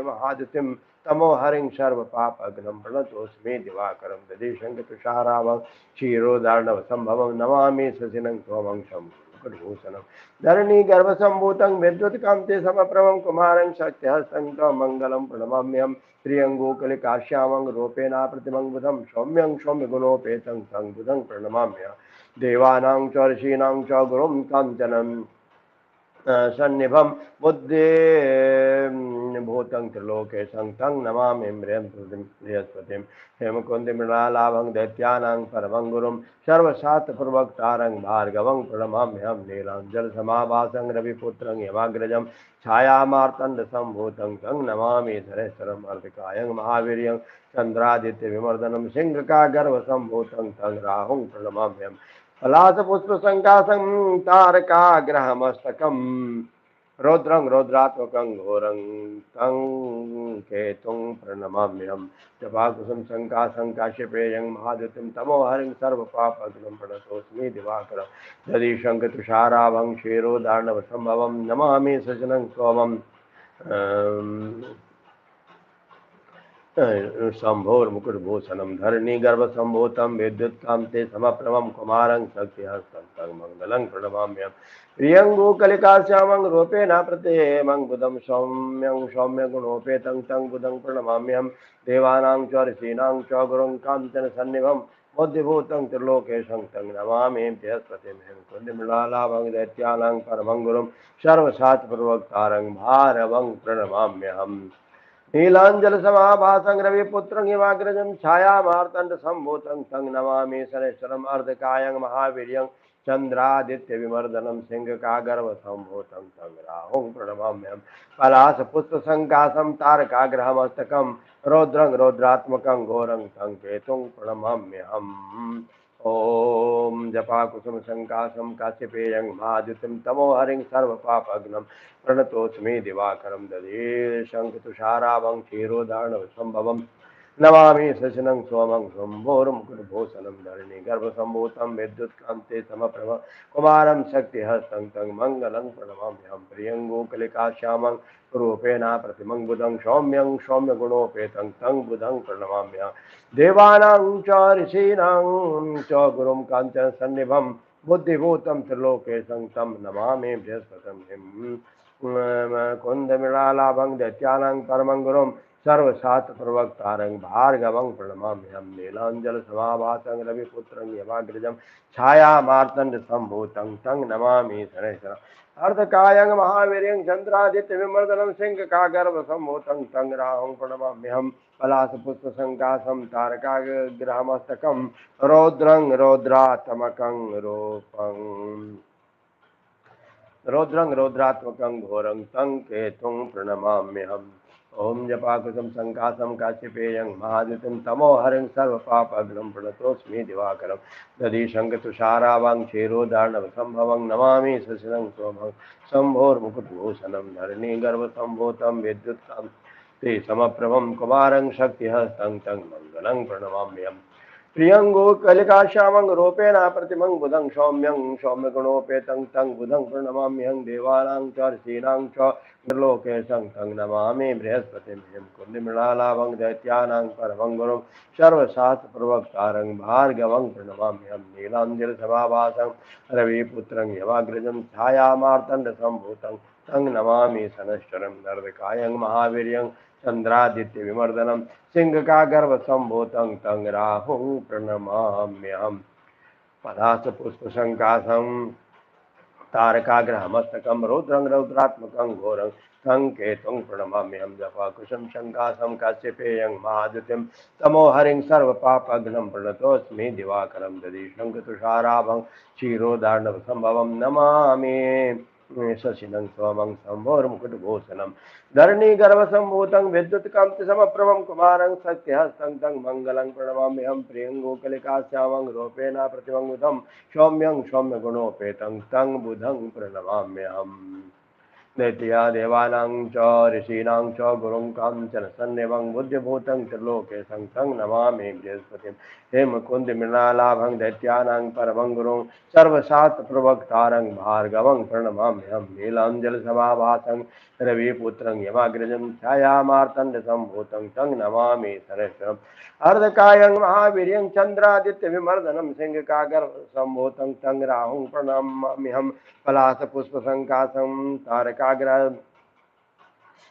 Speaker 1: महाद्युतिं तमो हरिं सर्वपापघ्नं प्रणतोऽस्मि दिवाकरं दधिशङ्खतुषाराभं क्षीरोदार्णवसम्भवं नमामि शशिनं सोमं शम्भुभूषणं धरणिगर्भसम्भूतं विद्युत्कान्ते समप्रभं कुमारं शक्तिहस्तं तं मङ्गलं प्रणमाम्यहम्। प्रियं गोकलिकाश्यामं रूपेण प्रतिमं बुधं सौम्यं सौम्यगुणोपेतं तं बुधं प्रणमाम्यहम्। देवानां च ऋषीणां च गुरुं काञ्चनं सन्निभं बुद्धि भूतं त्रिलोकेशं तं नमामि बृहस्पतिं हेमकुन्दमृणालाभं दैत्यानां परमं गुरुं सर्वशास्त्रप्रवक्तारं भार्गवं प्रणमाम्यहं नीलाञ्जलसमाभासं रविपुत्रं यमाग्रजं छायामार्तण्डसम्भूतं तं नमामि धनेश्वरम् अर्धकायं महावीर्यं चन्द्रादित्यविमर्दनं सिंहकागर्भसम्भूतं तं राहुं प्रणमाम्यहं पलाशपुष्पसङ्कासं तारकाग्रहमस्तकं रौद्रं रौद्रात्मकं घोरं तं केतुं प्रणमाम्यहं जपाकुसुम शङ्कासं काश्यपेयं महाद्युतिं तमोहरिं सर्वपापघ्नं प्रणतोऽस्मि दिवाकरं दधिशङ्खतुषाराभं क्षीरोदार्णवसम्भवं नमामि सजनं सोमं शम्भोर्मुकुटभूषणं धरणीगर्भसम्भूतं विद्युत्कान्ते समप्रभं कुमारं शक्तिहस्तं मङ्गलं प्रणमाम्यहं प्रियङ्गुकलिकाश्यामं रूपेण प्रत्येमं बुधं सौम्यं सौम्यगुणोपेतं तं बुधं प्रणमाम्यहं देवानां च ऋषीणां च गुरुं काञ्चनसन्निभं बुद्धिभूतं त्रिलोकेशं तं नमामि बृहस्पतिं हेमकुन्दमृणालाभं दैत्यानां परमं गुरुं सर्वशास्त्रप्रवक्तारं भारवं प्रणमाम्यहम् नीलाञ्जलसमाभासं रविपुत्रं हिमाग्रजं छायामार्तण्डसम्भूतं तं नमामि शनैश्वरम् अर्धकायं महावीर्यं चन्द्रादित्यविमर्दनं सिंहकागर्भसम्भूतं तं राहुं प्रणमाम्यहं पलाशपुष्पसङ्कासं तारकाग्रहमस्तकं रौद्रं रौद्रात्मकं घोरं तं केतुं प्रणमाम्यहम् ओम जपाकुसुम शङ्कासं काश्यपेयं महाद्युतिं तमोहरिं सर्वपापघ्नं प्रणतोऽस्मि दिवाकरं दधे शङ्खतुषाराभं क्षीरोदार्णवसम्भवं नमामि शशिनं सोमं शम्भोर्मुकुटभूषणं धरणीगर्भसम्भूतं विद्युत्कान्ते समप्रभ कुमारं शक्तिहस्तं तं मङ्गलं प्रणमाम्यहं प्रियङ्गुकलिकाश्यामं रूपेण प्रतिमं बुधं सौम्यं सौम्यगुणोपेतं तं बुधं प्रणमाम्यहं देवानां च ऋषीणां च गुरुं काञ्चनसन्निभं बुद्धिभूतं त्रिलोकेशं तं नमामि बृहस्पतिं कुन्दमृणालाभं दैत्यानां परमं गुरुं सर्वशास्त्रप्रवक्तारं भार्गवं प्रणमाम्यहं नीलाञ्जलसमाभासं रविपुत्रं यमाग्रजं छायामार्तण्डसम्भूतं तं नमामि शनैश्वरम् अर्धकायं महावीर्यं चन्द्रादित्यविमर्दनं सिंहकागर्भसम्भूतं तं राहुं प्रणमाम्यहं पलाशपुष्पसङ्कासं तारकाग्रहमस्तकं रौद्रं रौद्रात्मकं रौद्रं रौद्रात्मकं घोरं तं केतुं प्रणमाम्यहम् ओम जपाकुसुम शङ्कासं काश्यपेयं महाद्युतिं तमोहरिं सर्वपापघ्नं प्रणतोऽस्मि दिवाकरं दधिशङ्खतुषाराभं क्षीरोदार्णवसम्भवं नमामि शशिनं सोमं शम्भोर्मुकुटभूषणं धरणीगर्भसम्भूतं विद्युत्कान्ते समप्रभं कुमारं शक्तिहस्तं तं मङ्गलं प्रणमाम्यहम् प्रियङ्गुकलिकाश्यामं रूपेण प्रतिमं बुधं सौम्यं सौम्यगुणोपेतं तं बुधं प्रणमाम्यहं देवानां च ऋषीणां च त्रिलोकेशं तं नमामि बृहस्पतिं हेमकुन्दमृणालाभं दैत्यानां परमं गुरुं सर्वशास्त्रप्रवक्तारं भार्गवं प्रणमाम्यहं नीलाञ्जलसमाभासं रविपुत्रं यमाग्रजं छायामार्तण्डसम्भूतं तं नमामि शनैश्वरम् अर्धकायं महावीर्यं चन्द्रादित्यविमर्दनं सिंहकागर्भसम्भूतं तं राहुं प्रणमाम्यहं पलाशपुष्पसङ्कासं तारकाग्रहमस्तकं रौद्रं रौद्रात्मकं घोरं तं केतुं प्रणमाम्यहं जपाकुसुम शङ्कासं काश्यपेयं महाद्युतिं तमोहरिं सर्वपापघ्नं प्रणतोऽस्मि दिवाकरं दधिशङ्खतुषाराभं क्षीरोदार्णवसम्भवं नमामि शशिनं सोमं शम्भोर्मुकुटभूषणं धरणीगर्भसम्भूतं विद्युत्कान्तिसमप्रभं कुमारं शक्तिहस्तं तं मङ्गलं प्रणमाम्यहं प्रियङ्गुकलिकाश्यामं रूपेण प्रतिमं बुधं सौम्यं सौम्यगुणोपेतं तं बुधं प्रणमाम्यहम् दैत्या देवानां च ऋषीणां च गुरुं काञ्चनसन्निभं बुद्धिभूतं त्रिलोकेशं तं नमामि बृहस्पतिं हेमकुन्दमृणालाभं दैत्यानां परमं गुरुं सर्वशास्त्रप्रवक्तारं भार्गवं प्रणमाम्यहं नीलाञ्जलसमाभासं रविपुत्रं यमाग्रजं छायामार्तण्डसम्भूतं तं नमामि शनैश्वरम् अर्धकायं महावीर्यं चन्द्रादित्यविमर्दनं सिंहकागर्भसम्भूतं तं राहुं प्रणमाम्यहं पलाशपुष्पसङ्कासं तारकाग्रहमस्तकं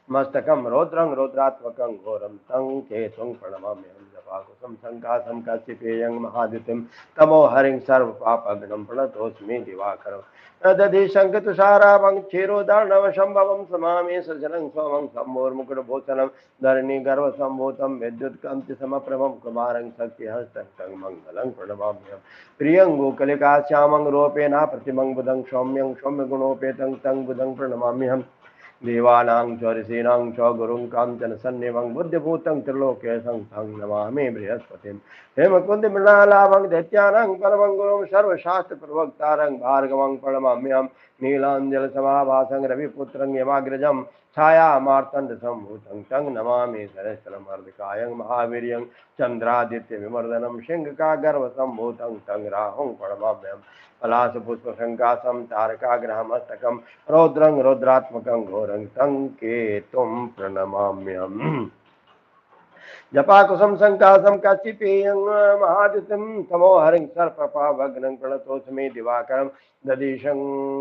Speaker 1: मस्तकं रौद्रं रौद्रात्मकं घोरं तं केतुं प्रणमाम्यहं जपाकुसुम संकासं काश्यपेयं महाद्युतिं तमो हरिं सर्वपापघ्नं प्रणतोऽस्मि दिवाकरम् दधि शङ्खतुषाराभं क्षीरोदार्णवशम्भवं समामि सजनं सोमं सम्भोर्मुकुटभूषणं धरणी गर्भसम्भूतं विद्युत्कान्तिसमप्रभं कुमारं शक्तिहस्तं मङ्गलं प्रणमाम्यहं प्रियं गोकलिकाश्यामं रूपेण प्रतिमं बुधं सौम्यं सौम्यगुणोपेतं तं बुधं प्रणमाम्यहं देवानां च ऋषीणां च गुरुं काञ्चनसन्निभं बुद्धिभूतं त्रिलोकेशं तं नमामि बृहस्पतिं हेमकुन्दमृणालाभं दैत्यानां परमं गुरुं सर्वशास्त्रप्रवक्तारं भार्गवं प्रणमाम्यहं नीलाञ्जलसमाभासं रविपुत्रं यमाग्रजं छायामार्तण्डसम्भूतं तं नमामि सहस्रमर्धकायं महावीर्यं चन्द्रादित्यविमर्दनं सिंहकागर्भसम्भूतं तं राहुं प्रणमाम्यहं पलाशपुष्पशङ्कासं तारकाग्रहमस्तकं रौद्रं रौद्रात्मकं घोरं तं केतुं प्रणमाम्यहम् जपाकुसुम संकासं काश्यपेयं महाद्युतिं तमो हरिं सर्पपावघ्नं प्रणतोऽस्मि दिवाकरं दधिशं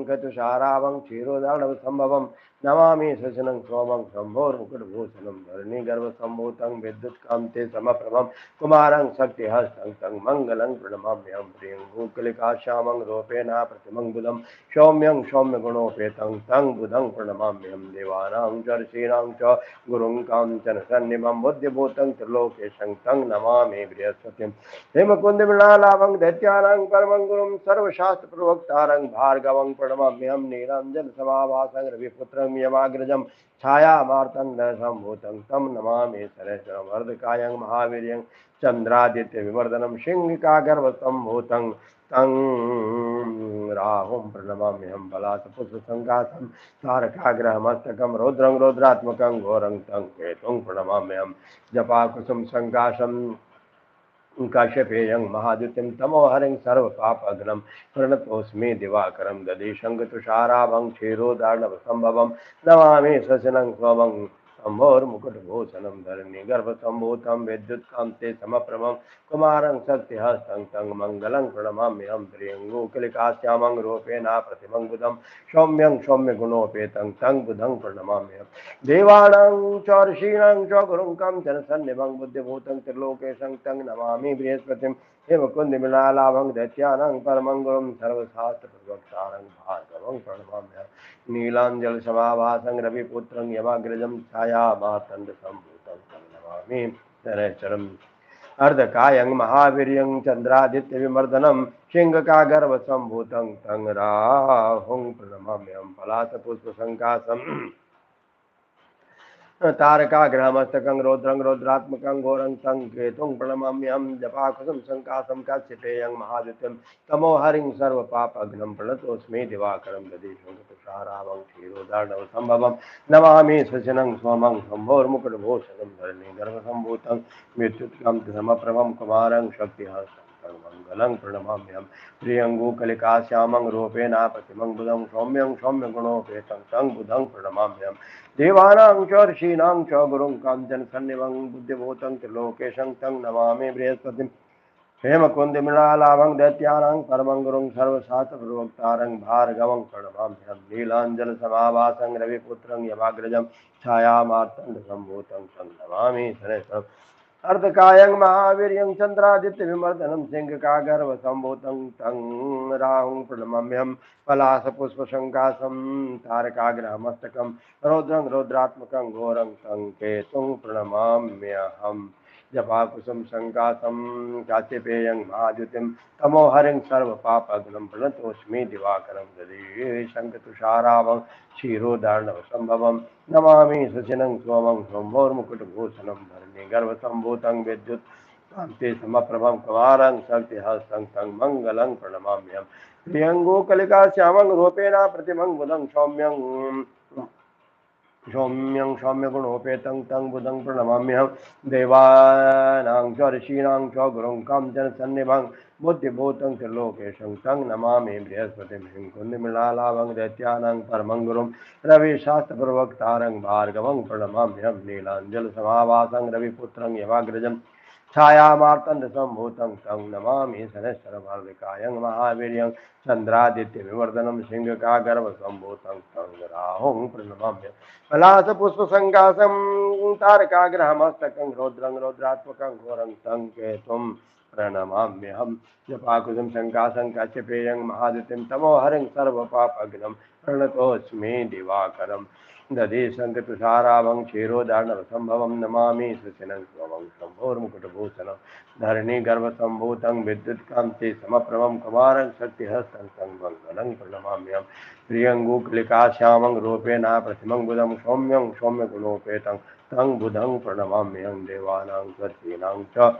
Speaker 1: कतुषाराभं क्षीरोदार्णवसम्भवं नमामि शशनं सोमं शम्भोर्मुकुटभूषणं धरणीगर्भसम्भूतं विद्युत्कान्ते समप्रभं कुमारं शक्तिहस्तं तं मङ्गलं प्रणमाम्यहं प्रियं भूकलिकाश्यामं रूपेण प्रतिमं बुधं सौम्यं सौम्यगुणोपेतं तं बुधं प्रणमाम्यहं देवानां च ऋषीणां च गुरुं काञ्चनसन्निभं बुद्धिभूतं त्रिलोकेशं तं नमामि बृहस्पतिं हेमकुन्दमृणालाभं दैत्यानां परमं गुरुं सर्वशास्त्रप्रवक्तारं भार्गवं प्रणमाम्यहं नीलाञ्जनसमाभासं रविपुत्रं यमाग्रजं छायामार्तण्डसम्भूतं तं नमामि सहस्रमर्धकायं महावीर्यं चन्द्रादित्यविवर्धनं सिंहकागर्भसम्भूतं तं राहुं प्रणमाम्यहं पलाशपुष्पसङ्कासं तारकाग्रहमस्तकं रौद्रं रौद्रात्मकं घोरं तं केतुं प्रणमाम्यहं जपाकुसुम संकाशं काश्यपेयं महाद्युतिं तमोहरिं सर्वपापघ्नं प्रणतोऽस्मि दिवाकरं दधि शङ्खतुषाराभं क्षीरोदार्णवसम्भवं नमामि शशनं स्वमं शम्भोर्मुकुटभूषणं धरणीगर्भसम्भूतं विद्युत्कान्ते समप्रभं कुमारं शक्तिहस्तं तं मङ्गलं प्रणमाम्यहं प्रियङ्गुकलिकाश्यामं रूपेण प्रतिमं बुधं सौम्यं सौम्यगुणोपेतं तं बुधं प्रणमाम्यहं देवानां च ऋषीणां च गुरुं काञ्चनसन्निभं बुद्धिभूतं त्रिलोकेशं तं नमामि बृहस्पतिं हेमकुन्दमृणालाभं दैत्यानां परमं गुरुं सर्वशास्त्रप्रवक्तारं भार्गवं प्रणमाम्यहं नीलाञ्जलसमाभासं रविपुत्रं यमाग्रजं छायामार्तण्डसम्भूतं तं नमामि शनैश्चरम् अर्धकायं महावीर्यं चन्द्रादित्यविमर्दनं सिंहकागर्भसम्भूतं तं राहुं प्रणमाम्यहं पलाशपुष्पसङ्कासं तारकाग्रहमस्तकं रौद्रं रौद्रात्मकं घोरं तं केतुं प्रणमाम्यहं जपाकुसुम संकासं काश्यपेयं महाद्युतिं तमो हरिं सर्वपापघ्नं प्रणतोऽस्मि दिवाकरं दधिशङ्खतुषाराभं क्षीरोदार्णवसम्भवं नमामि शशनं सोमं शम्भोर्मुकुटभूषणं धरणीगर्भसम्भूतं विद्युत्कान्तिसमप्रभं कुमारं शक्तिहस्तं तं मङ्गलं प्रणमाम्यहं प्रियङ्गुकलिकाश्यामं रूपेण प्रतिमं बुधं सौम्यं सौम्यगुणोपेतं तं बुधं प्रणमाम्यहं देवानां च ऋषीणां च गुरुं काञ्चनसन्निभं बुद्धिभूतं त्रिलोकेशं तं नमामि बृहस्पतिं हेमकुन्दमृणालाभं दैत्यानां परमं गुरुं सर्वशास्त्रप्रवक्तारं भार्गवं प्रणमाम्यहं नीलाञ्जलसमाभासं रविपुत्रं यमाग्रजं छायामार्तण्डसम्भूतं तं नमामि शनैश्चरम् अर्धकायं महावीर्यं चन्द्रादित्यविमर्दनं सिंहकागर्भसम्भूतं तं राहुं प्रणमाम्यहं पलाशपुष्पसङ्कासं तारकाग्रहमस्तकं रौद्रं रौद्रात्मकं घोरं तं केतुं प्रणमाम्यहं जपाकुसुम संकासं काश्यपेयं महाद्युतिं तमोहरिं सर्वपापघ्नं प्रणतोऽस्मि दिवाकरं दधि शङ्खतुषाराभं क्षीरोदार्णवसम्भवं नमामि शशिनं सोमं शम्भोर्मुकुटभूषणं धरणीगर्भसम्भूतं विद्युत्कान्ते समप्रभं कुमारं शक्तिहस्तं तं मङ्गलं प्रणमाम्यहं प्रियङ्गुकलिकाश्यामं रूपेण प्रतिमं बुधं सौम्यं सौम्यं सौम्यगुणोपेतं तं बुधं प्रणमाम्यहं देवानां च ऋषीणां च गुरुं काञ्चनसन्निभं बुद्धिभूतं त्रिलोकेशं तं नमामि बृहस्पतिं हेमकुन्दमृणालाभं दैत्यानां परमं गुरुं रविशास्त्रप्रवक्तारं भार्गवं प्रणमाम्यहं नीलाञ्जलसमाभासं रविपुत्रं यमाग्रजं छायामार्तण्डसम्भूतं तं नमामि शनैश्चरमर्दिकायं महावीर्यं चन्द्रादित्यविवर्धनं सिंहकागर्भसम्भूतं तं राहुं प्रणमाम्यहम् पलाशपुष्पसङ्काशं तारकाग्रहमस्तकं रौद्रं रौद्रात्मकं घोरं तं केतुं प्रणमाम्यहम् जपाकुसुम शङ्काशं काश्यपेयं महादित्यं तमोहरिं सर्वपापघ्नं प्रणतोऽस्मि दिवाकरम् दधीशङ्कतुषाराभं क्षीरोदार्णवसम्भवं नमामि सुशिनं स्वमं शम्भोर्मुकुटभूषणं धरणीगर्भसम्भूतं विद्युत्कान्ति समप्रभं कुमारं शक्तिहस्तं तं मङ्गलं प्रणमाम्यहम् प्रियङ्गुकलिकाश्यामं रूपेण प्रतिमं बुधं सौम्यं सौम्यगुणोपेतं तं बुधं प्रणमाम्यहं देवानां स्वस्तीनां च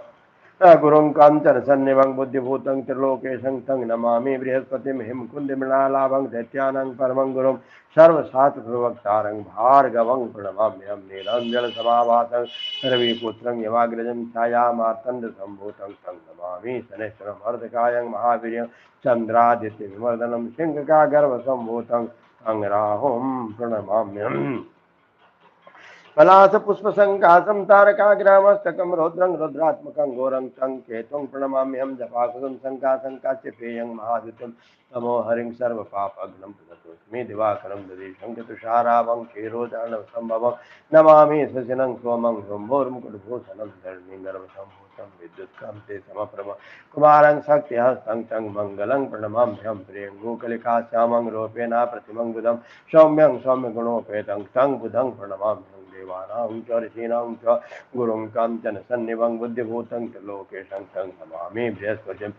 Speaker 1: गुरुं काञ्चन सन्निभं बुद्धिभूतं त्रिलोकेशं तं नमामि बृहस्पतिं हिमकुन्दमृणालाभं दैत्यानां परमं गुरुं सर्वशास्त्रप्रवक्तारं भार्गवं प्रणमाम्यहं नीलाञ्जनसमाभासं रविपुत्रं यमाग्रजं छायामार्तण्डसम्भूतं तं नमामि शनैश्चरं अर्धकायं महावीर्यं चन्द्रादित्यविवर्धनं सिंहकागर्भसम्भूतं तं राहुं प्रणमाम्यहम् पलाशपुष्पसङ्काशं तारकाग्रहमस्तकं रौद्रं रुद्रात्मकं घोरं तं केतुं प्रणमाम्यहं जपाकुसुम सङ्काशं काश्यपेयं महादित्यं तमोहरिं सर्वपापघ्नं प्रणतोऽस्मि दिवाकरं दधीशं चतुषाराभं क्षीरोदार्णवसम्भवं नमामि शशिनं सोमं शम्भोर्मुकुटभूषणं धरणीगर्भसम्भूतं विद्युत्कान्ते समप्रभं कुमारं शक्तिहस्तं तं मङ्गलं प्रणमाम्यहं प्रियङ्गुकलिकाश्यामं रूपेण प्रतिमं बुधं सौम्यं सौम्यगुणोपेतं तं बुधं प्रणमाम्यहम् देवानां च ऋषीणां च गुरुं काञ्चन सन्निभं बुद्धिभूतं त्रिलोकेशं तं नमामि बृहस्पतिं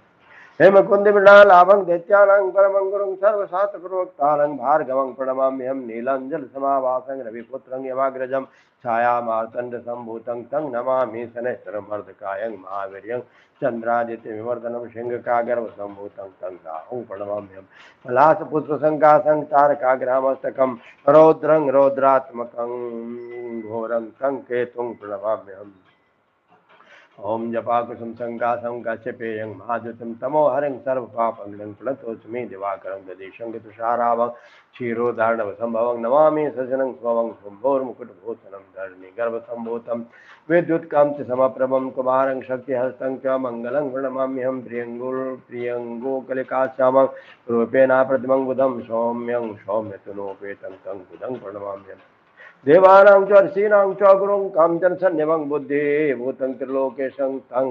Speaker 1: हेमकुन्दमृणालाभं दैत्यानां परमं गुरुं सर्वशास्त्रप्रवक्तारं भार्गवं प्रणमाम्यहं नीलाञ्जनसमाभासं रविपुत्रं यमाग्रजं छायामार्तण्डसम्भूतं तं नमामि शनैश्चरमर्धकायं महावीर्यं चन्द्रादित्यविवर्धनं सिंहकागर्भसम्भूतं तं राहुं प्रणमाम्यहम् पलाशपुष्पसङ्काशं तारकाग्रहमस्तकं रौद्रं रौद्रात्मकं घोरं तं केतुं प्रणमाम्यहम् ओम जपाकुसुम शङ्काशं काश्यपेयं महाद्युतं तमोहरिं सर्वपापघ्नं प्रणतोऽस्मि दिवाकरं दधीशं तुषाराभं क्षीरोदार्णवसम्भवं नमामि सजनं स्वमं शम्भोर्मुकुटभूषणं धरणीगर्भसम्भूतं विद्युत्कान्तिसमप्रभं कुमारं शक्तिहस्तं च मङ्गलं प्रणमाम्यहं प्रियङ्गुकलिकाश्यामं रूपेण प्रतिमं बुधं सौम्यं सौम्यतनोपेतं तं बुधं प्रणमाम्यहम् देवानां च ऋषीणां च गुरुं काञ्चनसन्निभं बुद्धिभूतं त्रिलोकेशं तं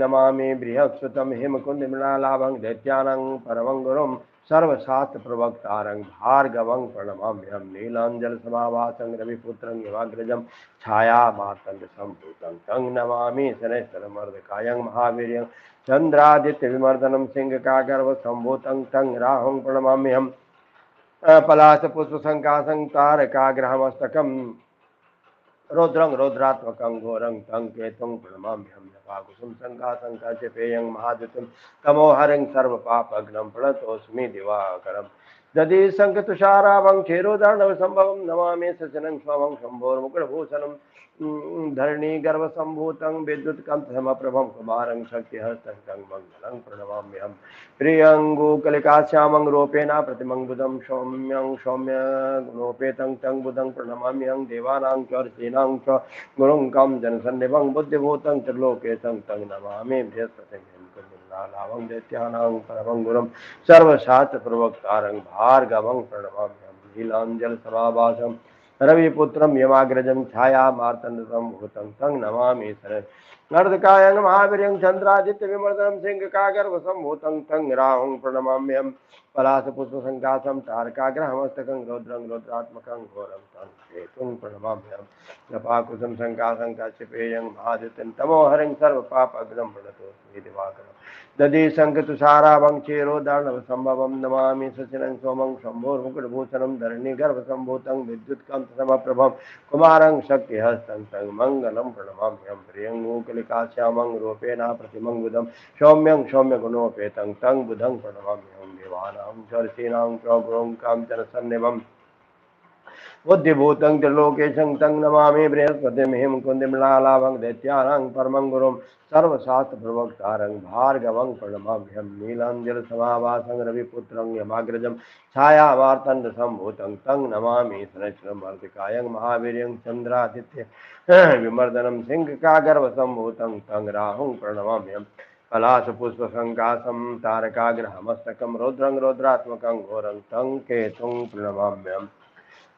Speaker 1: नमामि बृहस्पतिं हिमकुन्दमृणालाभं दैत्यानां परमं गुरुं सर्वशास्त्रप्रवक्तारं भार्गवं प्रणमाम्यहं नीलाञ्जनसमाभासं रविपुत्रं यमाग्रजं छायामार्तण्डसम्भूतं तं नमामि शनैश्चरमर्धकायं महावीर्यं चन्द्रादित्यविवर्धनं सिंहकागर्भसम्भूतं तं राहुं प्रणमाम्यहम् पलाशपुष्पसङ्काशं तारकाग्रहमस्तकं रौद्रं रौद्रात्मकं घोरं तं केतुं प्रणमाम्यहं जपाकुसुम सङ्काशं काश्यपेयं महाद्युतं तमोहरिं सर्वपापघ्नं प्रणतोऽस्मि दिवाकरम् दधीशङ्कतुषाराभं क्षीरोदार्णवसम्भवं नमामि सचनं स्वमं शम्भोर्मुकुटभूषणं धरणीगर्भसम्भूतं विद्युत्कान्तसमप्रभं कुमारं शक्तिहस्तं तं मङ्गलं प्रणमाम्यहम् प्रियङ्गुकलिकाश्यामं रूपेण प्रतिमं बुधं सौम्यं सौम्यगुणोपेतं तं बुधं प्रणमाम्यहं देवानां च ऋषीणां च गुरुं काञ्चनसन्निभं बुद्धिभूतं त्रिलोकेशं तं नमामि बृहस्पतिं हिमकुन्दमृणालाभं दैत्यानां परमं गुरुं सर्वशास्त्रप्रवक्तारं भार्गवं प्रणमाम्यहं नीलाञ्जनसमाभासं रविपुत्रं यमाग्रजं छायामार्तण्डसम्भूतं तं नमामि नर्दकायं महावीर्यं चन्द्रादित्यविवर्धनं सिंहकागर्भसम्भूतं तं राहुं प्रणमाम्यहं पलाशपुष्पसङ्काशं तारकाग्रहमस्तकं रौद्रं रौद्रात्मकं घोरं तं केतुं प्रणमाम्यहं जपाकुसुम सङ्काशं काश्यपेयं महादित्यं तमोहरिं सर्वपापघ्नं प्रणतोऽस्मि दिवाकरम् दधीशङ्कतुषाराभं क्षीरोदार्णवसम्भवं नमामि सचिनं सोमं शम्भोर्मुकुटभूषणं धरणीगर्भसम्भूतं विद्युत्कान्तसमप्रभं कुमारं शक्तिहस्तं तं मङ्गलं प्रणमाम्यहं प्रियङ्गुकलिकाश्यामं रूपेण प्रतिमं बुधं सौम्यं सौम्यगुणोपेतं तं बुधं प्रणमाम्यहं देवानां च ऋषीणां च गुरुं काञ्चनसन्निभं बुद्धिभूतं त्रिलोकेशं तं नमामि बृहस्पतिं हेमकुण्डमिलालाभं दैत्यानां परमं गुरुं सर्वशास्त्रप्रवक्तारं भार्गवं प्रणमाम्यहं नीलाञ्जलसमाभासं रविपुत्रं यमाग्रजं छायामार्तण्डसम्भूतं तं नमामि शनैश्वरमर्दिकायं महावीर्यं चन्द्रादित्य विमर्दनं सिंहकागर्भसम्भूतं तं राहुं प्रणमाम्यहं पलाशपुष्पसङ्कासं तारकाग्रहमस्तकं रौद्रं रौद्रात्मकं घोरं तं केतुं प्रणमाम्यहम्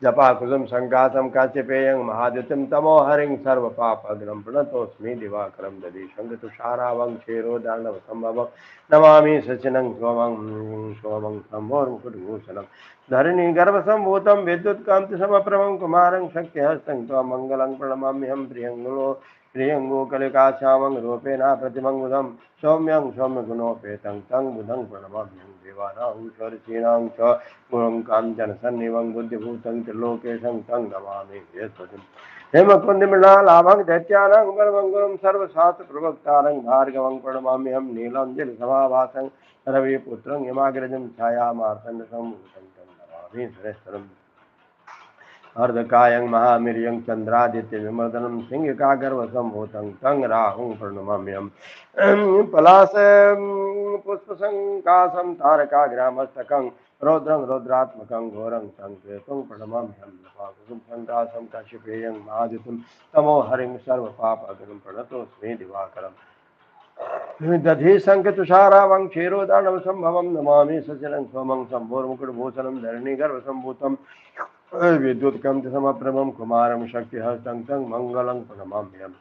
Speaker 1: जपाकुसुम संकासम काश्यपेयं महाद्युतिं तमोहरिं सर्वपापग्रं प्रणतोऽस्मि दिवाकरं दधि शङ्खतुषारावं क्षीरोदार्णवसम्भवं नमामि सचिनं सोमं शम्भोर्मुकुटभूषणं धरणीगर्भसम्भूतं विद्युत्कान्तिसमप्रभं कुमारं शक्तिहस्तं त्वमङ्गलं प्रणमाम्यहं प्रियङ्गोकलिकाश्यामं रूपेण प्रतिमङ्गुलं सौम्यं सौम्यगुणोपेतं तं बुधं प्रणमाम्यहं देवानां च च गुरुं काञ्चनसन्निभं बुद्धिभूतं त्रिलोकेशं तं नमामि बृहस्पतिं हेमकुण्डमिलालाभं दैत्यानां परमं सर्वशास्त्रप्रवक्तारं भार्गवं प्रणमाम्यहं नीलाञ्जलिसमाभासं रविपुत्रं यमाग्रजं छायामार्तण्डसम्भूतं तं नमामि सुरेश्वरम् अर्धकायं महावीर्यं चन्द्रादित्यविमर्दनं सिंहकागर्भसम्भूतं तं राहुं प्रणमाम्यहं पलाश पुष्पसङ्कासं तारकाग्रामस्तकं रौद्रं रौद्रात्मकं घोरं तं केतुं प्रणमाम्यहं नपाकुसुं सङ्कासं काश्यपेयं महादितं तमोहरिं सर्वपापहरं प्रणतोऽस्मि दिवाकरम् दधि शङ्खतुषारावं क्षीरोदार्णवसम्भवं नमामि सचनं सोमं शम्भोर्मुकुटभूषणं धरणीगर्भसम्भूतं विद्युत्कन्तिसमप्रभं कुमारं शक्तिहस्तं तं मङ्गलं प्रणमाम्यहं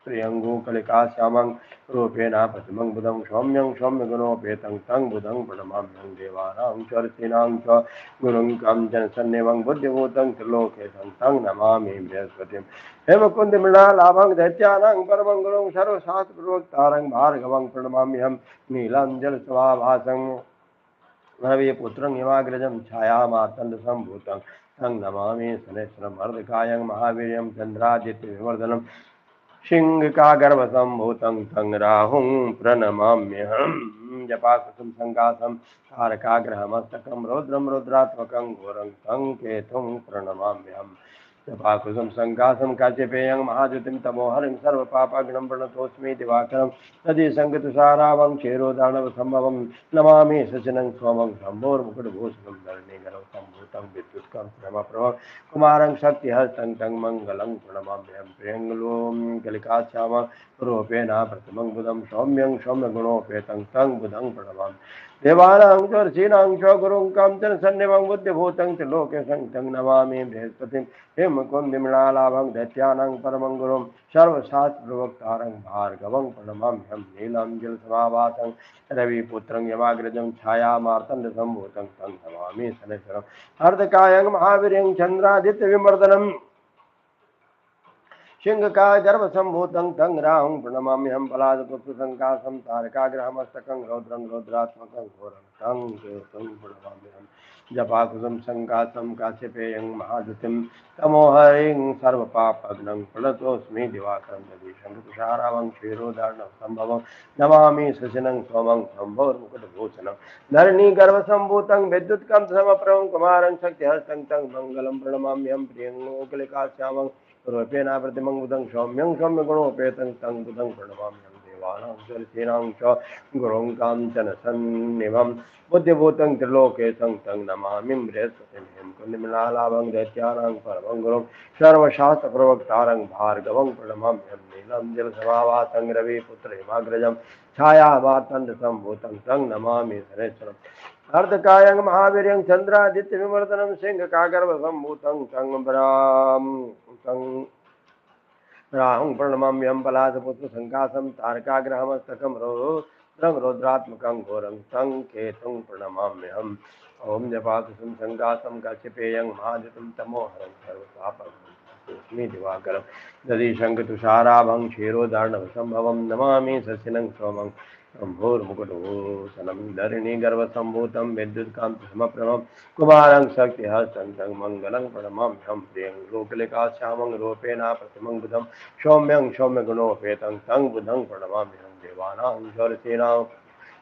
Speaker 1: प्रियङ्गोकलिकाश्यामं रूपेण प्रतिमं बुधं सौम्यं सौम्यगुणोपेतं तं बुधं प्रणमाम्यहं देवानां च ऋषीणां च गुरुं काञ्चनसन्निभं बुद्धिभूतं त्रिलोकेशं तं नमामि बृहस्पतिं हेमकुण्डमिलालाभं दैत्यानां परमं गुरुं सर्वशास्त्रप्रवक्तारं भार्गवं प्रणमाम्यहं नीलाञ्जलसमाभासं रविपुत्रं यमाग्रजं छायामार्तण्डसम्भूतं तं नमामि शनैश्वरं अर्धकायं महावीर्यं चन्द्रादित्यविवर्धनं सिंहकागर्भसम्भूतं तं राहुं प्रणमाम्यहं जपाकुसुम संकासं तारकाग्रहमस्तकं रौद्रं रौद्रात्मकं घोरं तं केतुं प्रणमाम्यहम् जपाकुसुम संकासं काश्यपेयं महाद्युतिं तमोहरिं सर्वपापाग्नं प्रणतोऽस्मि दिवाकरं नदी संगतुषारावं क्षीरोदार्णवसम्भवं नमामि सचनं सोमं शम्भोर्मुकुटभूषणं धरणीगर्भसम्भूतं विद्युत्कान्तिसमप्रभं कुमारं शक्तिहस्तं तं मङ्गलं प्रणमाम्यहं प्रियङ्गलों कलिकाश्याम रूपेण प्रतिमं बुधं सौम्यं सौम्यगुणोपेतं तं बुधं प्रणमामि देवानां च ऋषीणां च गुरुं काञ्चनसन्निभं बुद्धिभूतं त्रिलोकेशं तं नमामि बृहस्पतिं हेमकुण्डमिलालाभं दैत्यानां परमं गुरुं सर्वशास्त्रप्रवक्तारं भार्गवं प्रणमाम्यहं नीलाञ्जलसमाभासं रविपुत्रं यमाग्रजं छायामार्तण्डसम्भूतं तं नमामि शनैश्वरम् अर्धकायं महावीर्यं चन्द्रादित्यविमर्दनं सिंहकागर्भसम्भूतं तं राहुं प्रणमाम्यहं पलाशपुष्पसङ्कासं तारकाग्रहमस्तकं रौद्रं रौद्रात्मकं घोरं तं केतुं प्रणमाम्यहं जपाकुसुम संकासं काश्यपेयं महाद्युतिं तमोहरिं सर्वपापघ्नं प्रणतोऽस्मि दिवाकरं दधि शङ्खतुषारावं क्षीरोदार्णवसम्भवं नमामि सचनं सोमं शम्भोर्मुकुटभूषणं धरणीगर्भसम्भूतं विद्युत्कान्तसमप्रभं कुमारं शक्तिहस्तं तं मङ्गलं प्रणमाम्यहं प्रियङ्गोकलिकाश्यामं रूपेण प्रतिमं बुधं सौम्यं सौम्यगुणोपेतं तं बुधं प्रणमाम्यहं देवानां च ऋषीणां च गुरुं काञ्चनसन्निभं बुद्धिभूतं त्रिलोकेशं तं नमामि बृहस्पतिं हेमकुण्डमिलालाभं दैत्यानां परमं गुरुं सर्वशास्त्रप्रवक्तारं भार्गवं प्रणमाम्यहं नीलाञ्जलसमाभासं रविपुत्र हिमाग्रजं छायामार्तण्डसम्भूतं तं नमामि शनैश्वरम् अर्धकायं महावीर्यं चन्द्रादित्यविमर्दनं सिंहकागर्भसम्भूतं तं राहुं प्रणमाम्यहं पलाशपुष्पसङ्कासं तारकाग्रहमस्तकं रौद्रं रौद्रात्मकं घोरं तं केतुं प्रणमाम्यहम् ॐ जपाकुसुम संकासं काश्यपेयं महाद्युतिं तमोहरं सर्वपापघ्नं दिवाकरं दधि शङ्खतुषाराभं क्षीरोदार्णवसम्भवं नमामि सचिनं सोमं शम्भोर्मुकुटभूषणं धरणीगर्भसम्भूतं विद्युत्कान्तिसमप्रभं कुमारं शक्तिहस्तं तं मङ्गलं प्रणमाम्यहं प्रियङ्गलोकलिकाश्यामं रूपेण प्रतिमं बुधं सौम्यं सौम्यगुणोपेतं तं बुधं प्रणमाम्यहं देवानां च ऋषीणां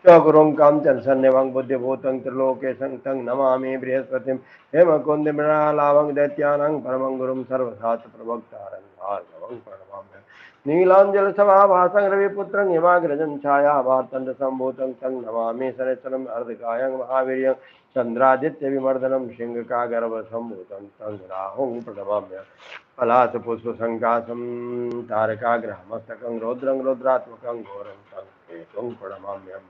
Speaker 1: च गुरुं काञ्चन सन्निभं बुद्धिभूतं त्रिलोकेशं तं नमामि बृहस्पतिं हेमकुन्दमृणालाभं दैत्यानां परमं गुरुं सर्वशास्त्रप्रवक्तारं भार्गवं प्रणमाम्यहम् नीलाञ्जलसमाभासं रविपुत्रं हिमाग्रजं छायावार्तण्डसम्भूतं तं नमामि शनैश्चरम् अर्धकायं महावीर्यं चन्द्रादित्यविमर्दनं सिंहकागर्भसम्भूतं तं राहुं प्रणमाम्यहम् पलाशपुष्पसङ्काशं तारकाग्रहमस्तकं रौद्रं रौद्रात्मकं घोरं तं केतुं प्रणमाम्यहम्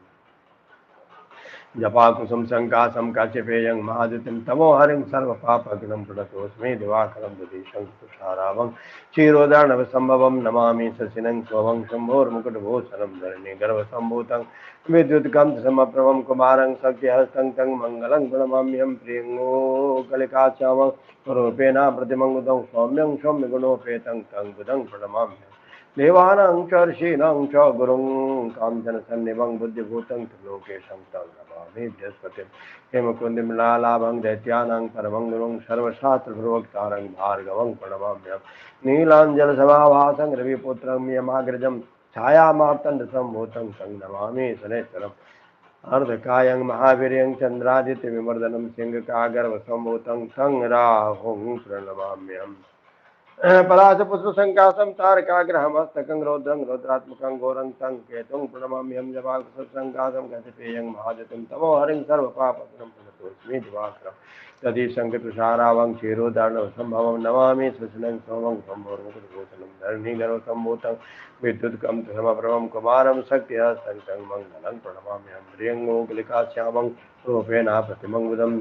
Speaker 1: जपाकुसुम संकाशम काश्यपेयं महाद्युतिं तमोहरिं सर्वपापघ्नं प्रणतोऽस्मि दिवाकरं दधीशं तुषारावं क्षीरोदार्णवसम्भवं नमामि शशिनं स्वं शम्भोर्मुकुटभूषणं धरणी गर्भसम्भूतं विद्युत्कान्तसमप्रभं कुमारं शक्तिहस्तं तं मङ्गलं प्रणमाम्यहं प्रियङ्गोकलिकाश्यामं स्वरूपेण प्रतिमङ्गुतं सौम्यं सौम्यगुणोपेतं तं बुधं प्रणमाम्यहम् देवानां च ऋषीणां च गुरुं काञ्चनसन्निभं बुद्धिभूतं त्रिलोकेशं तं नमामि बृहस्पतिं हेमकुन्दमृणालाभं दैत्यानां परमं गुरुं सर्वशास्त्रप्रवक्तारं भार्गवं प्रणमाम्यहम् नीलाञ्जलसमाभासं रविपुत्रं यमाग्रजं छायामार्तण्डसम्भूतं तं नमामि शनैश्चरम् अर्धकायं महावीर्यं चन्द्रादित्यविमर्दनं सिंहकागर्भसम्भूतं तं राहुं प्रणमाम्यहम् पलाशपुष्पसङ्काशं तारकाग्रहमस्तकं रौद्रं रौद्रात्मकं घोरं तं केतुं प्रणमाम्यहं जपाकुसुमसङ्काशं गजपेयं महाद्युतिं तमोहरिं सर्वपापघ्नं प्रणतोऽस्मि दिवाकरं दधीशङ्कतुषारावं क्षीरोदार्णवसम्भवं नमामि सुशिनं सोमं शम्भोर्मुकुटभूषणं धरणीगर्भसम्भूतं विद्युत्कं कुमारं शक्तिहस्तं तं मङ्गलं प्रणमाम्यहं प्रियङ्गोकलिकाश्यामं रूपेण प्रतिमङ्गुदम्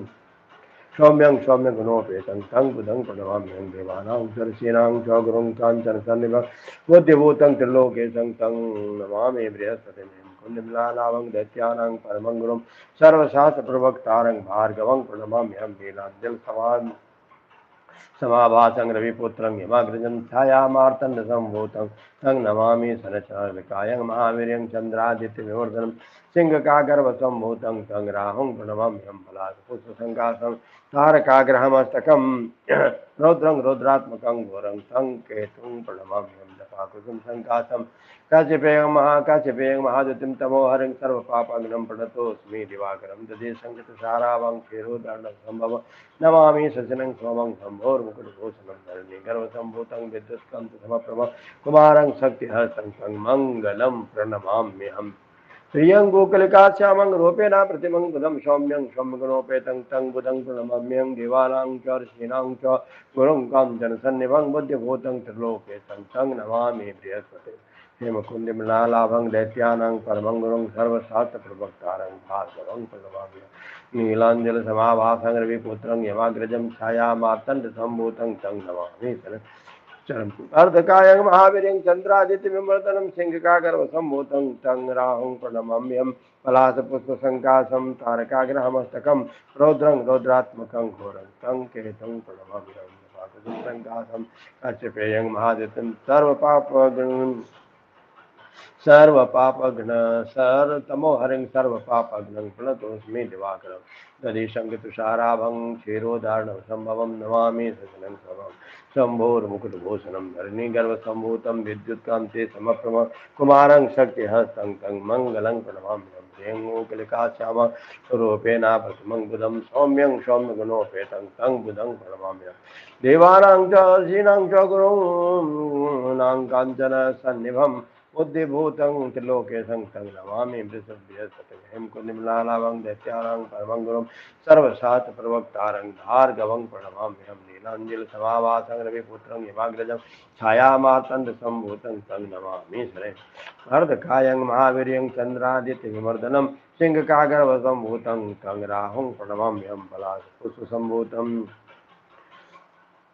Speaker 1: सौम्यं सौम्यगुणोपेतं तं बुधं प्रणमाम्यहं देवानां ऋषीणां च गुरुं काञ्चनसन्निभं बुद्धिभूतं त्रिलोकेशं तं नमामि बृहस्पतिं कुन्दमृणालाभं दैत्यानां परमं गुरुं सर्वशास्त्रप्रवक्तारं भार्गवं प्रणमाम्यहं नीलाञ्जलसमान् समाभासं रविपुत्रं हिमाग्रजं छायामार्तण्डसम्भूतं तं नमामि शनैश्चरकायं महावीर्यं चन्द्रादित्यविवर्धनं सिंहकागर्भसम्भूतं तं राहुं प्रणमाम्यहं पलाशपुष्पसङ्काशं तारकाग्रहमस्तकं रौद्रं रौद्रात्मकं घोरं तं केतुं प्रणमाम्यहं जपाकुसुम संकाशं काश्यपेयं महाद्युतिं तमोहरिं सर्वपापघ्नं प्रणतोऽस्मि दिवाकरं दधीशङ्कतुषारावं क्षीरोदार्णवसम्भवं नमामि शशिनं सोमं शम्भोर्मुकुटभूषणं धरणी गर्भसम्भूतं विद्युत्कान्तसमप्रभं कुमारं शक्तिहस्तं तं मङ्गलं प्रणमाम्यहम् प्रियङ्गोकलिकाश्यामं रूपेण प्रतिमङ्गुलं सौम्यं सौम्यगुणोपेतं तं बुधं प्रणमाम्यहं देवानां च ऋषीणां च गुरुं काञ्चनसन्निभं बुद्धिभूतं त्रिलोकेशं तं नमामि बृहस्पतिं हेमकुन्दमृणालाभं दैत्यानां परमं गुरुं सर्वशास्त्रप्रवक्तारं भार्गवं प्रणमाम्यहम् नीलाञ्जलसमाभासं रविपुत्रं यमाग्रजं छायामार्तण्डसम्भूतं तं नमामि अर्धकायं महावीर्यं चन्द्रादित्यविमर्दनं सिंहकागर्भसम्भूतं तं राहुं प्रणमाम्यहं पलाशपुष्पसङ्काशं तारकाग्रहमस्तकं रौद्रं रौद्रात्मकं घोरं तं केतुं प्रणमाम्यहं सङ्काशं काश्यपेयं महादित्यं सर्वपापघ्न सर्वतमोहरिं सर्वपापघ्नं प्रणतोऽस्मि दिवाकरं दधीशङ्कतुषाराभं क्षीरोदार्णवसम्भवं नमामि शशिनं समं शम्भोर्मुकुटभूषणं धरणीगर्भसम्भूतं विद्युत्कान्ते समप्रभं कुमारं शक्तिहस्तं तं मङ्गलं प्रणमाम्यहं प्रियङ्गोकलिकाश्यामं स्वरूपेण प्रतिमं बुधं सौम्यं सौम्यगुणोपेतं तं बुधं प्रणमाम्यहं देवानां च ऋषीणां च गुरूणां काञ्चनसन्निभं बुद्धिभूतं त्रिलोकेशं तं नमामि बृहस्पतिं हेमकुन्दमृणालाभं दैत्यानां परमं गुरुं सर्वशास्त्रप्रवक्तारं भार्गवं प्रणमाम्यहं नीलाञ्जलसमाभासं रविपुत्रं हिमाग्रजं छायामार्तण्डसम्भूतं तं नमामि शनैः अर्धकायं महावीर्यं चन्द्रादित्यविमर्दनं सिंहकागर्भसम्भूतं तं राहुं प्रणमाम्यहं पलाशपुष्पसम्भूतं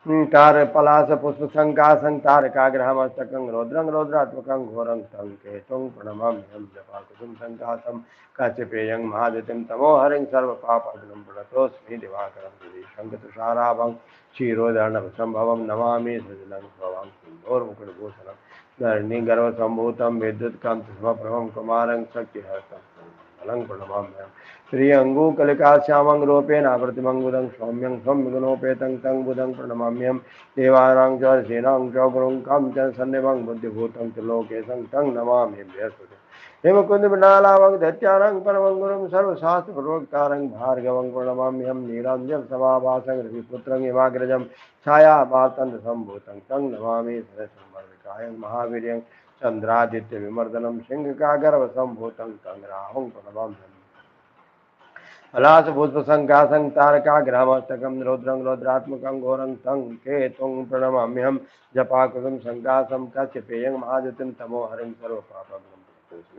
Speaker 1: तार पलाशपुष्पसङ्काशं तारकाग्रहमस्तकं रौद्रं रौद्रात्मकं घोरं तं केतुं प्रणमाम्यहं जपाकुसुमसङ्काशं काश्यपेयं महाद्युतिं तमोहरिं सर्वपापघ्नं प्रणतोऽस्मि दिवाकरं शङ्खतुषाराभं क्षीरोदार्णवसम्भवं नमामि सृजनं स्वं सिन्दूरमुकुटभूषणं धरणीगर्भसम्भूतं विद्युत्कान्तसमप्रभं कुमारं शक्तिहस्तं मङ्गलं प्रणमाम्यहम् प्रियङ्गुकलिकाश्यामं रूपेण प्रतिमङ्गुलं सौम्यं सौम्यगुणोपेतं तं बुधं प्रणमाम्यहं देवानां च ऋषीणां च गुरुं काञ्चनसन्निभं बुद्धिभूतं त्रिलोकेशं तं नमामि बृहस्पतिं हेमकुंद मृणालावं दैत्यानां परमं गुरुं सर्वशास्त्र प्रवक्तारं भार्गवं प्रणमाम्यहं नीलाञ्जन समाभासं रविपुत्रं हिमाग्रजं छाया मातंड संभूतं तं नमामि सरसंवर्धकायं महावीर्यं चंद्रादित्य विमर्दनं सिंहकागर्भ संभूतं तं राहुं प्रणमाम्यहम् पलाशपुष्पसङ्कासं तारकाग्रामस्तकं रौद्रं रौद्रात्मकं घोरं तं केतुं प्रणमाम्यहं जपाकुसुम सङ्कासं कश्यपेयं महाद्युतिं तमोहरिं सर्वपापं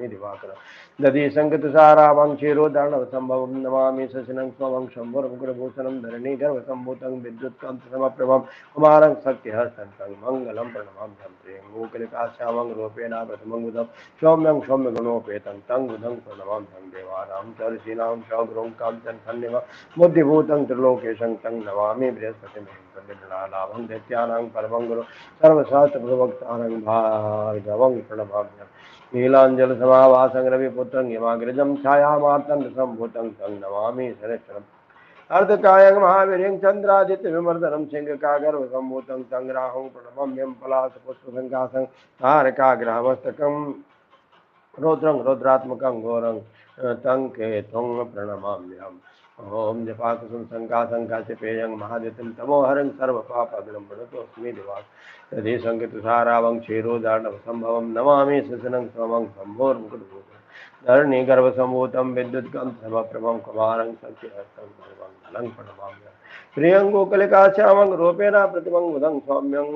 Speaker 1: दिवाकर दधि संगतसारावं क्षीरोदार्णवसम्भवं नमामि शशिनं स्वं शम्भुरमुकुरभूषणं धरणी गर्भसम्भूतं विद्युत्कान्तसमप्रभं कुमारं शक्तिहस्तं मङ्गलं प्रणमाम्यहं प्रियङ्गोकलिकाश्यामं रूपेण प्रथमं सौम्यं सौम्यगुणोपेतं तं बुधं प्रणमाम्यहं देवानां च ऋषीणां च गुरुं काञ्चन सन्निभं बुद्धिभूतं त्रिलोकेशं तं नमामि बृहस्पतिमहिं दैत्यानां परमं गुरुं सर्वशास्त्रप्रवक्तारं भार्गवं प्रणमाम्यहम् नीलाञ्जलसमाभासं रविपुत्रं हिमाग्रजं छायामार्तण्ड सम्भूतं तं नमामि शरैश्वरम् अर्धकायं महावीर्यं चन्द्रादित्यविमर्दनं सिंहकागर्भसम्भूतं तं राहुं प्रणमाम्यहं पलाशपुष्पसङ्कासं तारकाग्रामस्तकं रौद्रं रौद्रात्मकं घोरं तं केतुं प्रणमाम्यहम् ओम जपाकुसुम संकासं काश्यपेयं महाद्युतिं तमोहरं सर्वपापघ्नं प्रणतोऽस्मि दिवाकरं तदे संगतसारावं क्षीरोदार्णवसम्भवं नमामि शशिनं स्वमं शम्भोर्मुकुटभूषणं धरणी गर्भसम्भूतं विद्युत्कान्तसमप्रभं कुमारं शक्तिहस्तं सर्वमङ्गलं प्रणमाम्यहम् प्रियङ्गोकलिकाश्यामं रूपेण प्रतिमं बुधं सौम्यं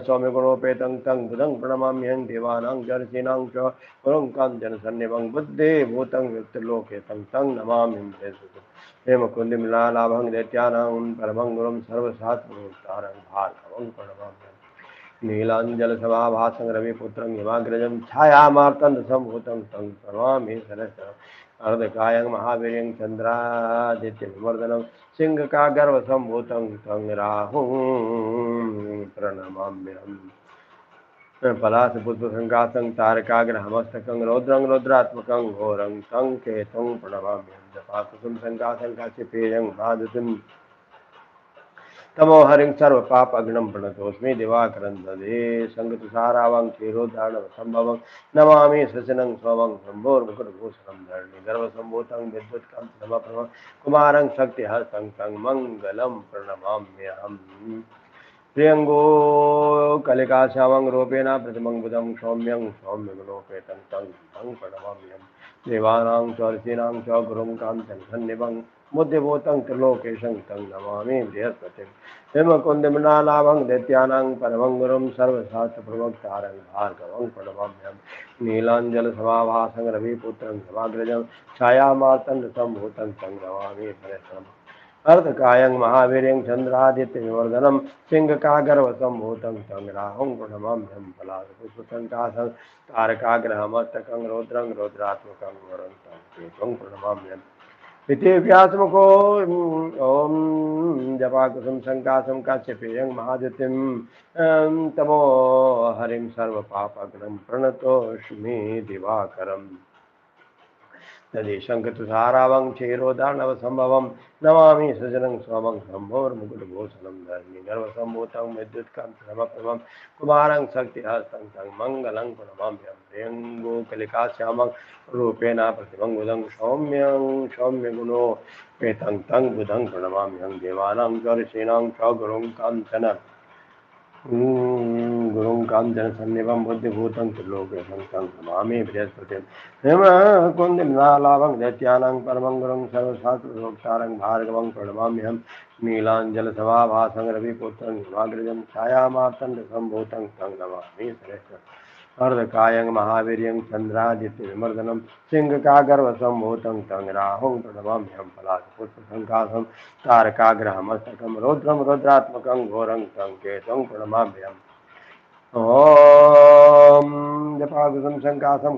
Speaker 1: सौम्यगुणोपेतं तं बुधं प्रणमाम्यहं देवानां जर्षीणां च गुरुं काञ्चनसन्निभं बुद्धिभूतं वित्तलोकेतं तं नमामि हेमकुण्डमिलालाभं दैत्यानां परमं गुरुं सर्वशास्त्रप्रवक्तारं भार्गवं प्रणमाम्यहम् नीलाञ्जलसमाभासं रविपुत्रं हिमाग्रजं छायामार्तण्डसम्भूतं तं प्रणमामि शरैश्वरम् अर्धकायं महावीर्यं चन्द्रादित्यविमर्दनं सिंहकागर्भसम्भूतं तं राहुं प्रणमाम्यहम् पलाशपुष्पसङ्कासं तारकाग्रहमस्तकं रौद्रं रौद्रात्मकं घोरं तं केतुं प्रणमाम्यहं जपाकुसुम सङ्कासं काश्यपेयं महाद्युतिं तमोहरिं सर्वपापघ्नं प्रणतोऽस्मि दिवाकरं दधे संगतसारावं क्षीरोदार्णवसम्भवं नमामि शशिनं स्वं शम्भोर्मुकुटभूषणं धरणी गर्भसम्भूतं विद्युत्कान्तसमप्रभं कुमारं शक्तिहस्तं तं मङ्गलं प्रणमाम्यहम् प्रियंगो कलिकाश्यामं रूपेण प्रतिमं बुधं सौम्यं सौम्यगुणोपेतं तं बुधं प्रणमाम्यहम् देवानां च ऋषीणां च गुरुं काञ्चनसन्निभं बुद्धिभूतं त्रिलोकेशं तं नमामि बृहस्पतिं हेमकुण्डमृणालाभं दैत्यानां परमं गुरुं सर्वशास्त्रप्रवक्तारं भार्गवं प्रणमाम्यहम् नीलाञ्जलसमाभासं रविपुत्रं हिमाग्रजं छायामार्तण्डसम्भूतं तं नमामि शरैश्वरम् अर्धकायं महावीर्यं चन्द्रादित्यविवर्धनं सिंहकागर्भसम्भूतं तं राहुं प्रणमाम्यहं पलाशपुष्पसङ्कासं तारकाग्रहमस्तकं रौद्रं रौद्रात्मकं घोरं तं केतुं प्रणमाम्यहम् इति व्यासमुखो ॐ जपाकुसुम सङ्कासं काश्यपेयं महाद्युतिं तमोहरिं सर्वपापघ्नं प्रणतोऽस्मि दिवाकरम् तदे शङ्खतुषारावं क्षीरोदार्णवसम्भवं नमामि सजनं स्वमं शम्भोर्मुकुटभूषणं धरणी गर्भसम्भूतं विद्युत्कान्तसमप्रभं कुमारं शक्तिहस्तं तं मङ्गलं प्रणमाम्यहं प्रियङ्गोकलिकाश्यामं रूपेण प्रतिमं बुधं सौम्यं सौम्यगुणोपेतं तं बुधं प्रणमाम्यहं देवानां च ऋषीणां च गुरुं काञ्चन गुरुं काञ्चनसन्निभं बुद्धिभूतं त्रिलोकेशं तं नमामि बृहस्पतिं हेमकुण्डमृणालाभं दैत्यानां परमं गुरुं सर्वशास्त्रप्रोक्तारं भार्गवं प्रणमाम्यहं नीलाञ्जलसमाभासं रविपुत्रं हिमाग्रजं छायामार्तण्डसम्भूतं तं नमामि शरैश्वरम् अर्धकायं महावीर्यं चन्द्रादित्यविमर्दनं सिंहकागर्भसम्भूतं तं राहुं प्रणमाम्यहं पलाशपुष्पसङ्कासं तारकाग्रहमस्तकं रौद्रं रौद्रात्मकं घोरं तं केतुं प्रणमाम्यहम् ॐ जपाकुसुम सङ्कासं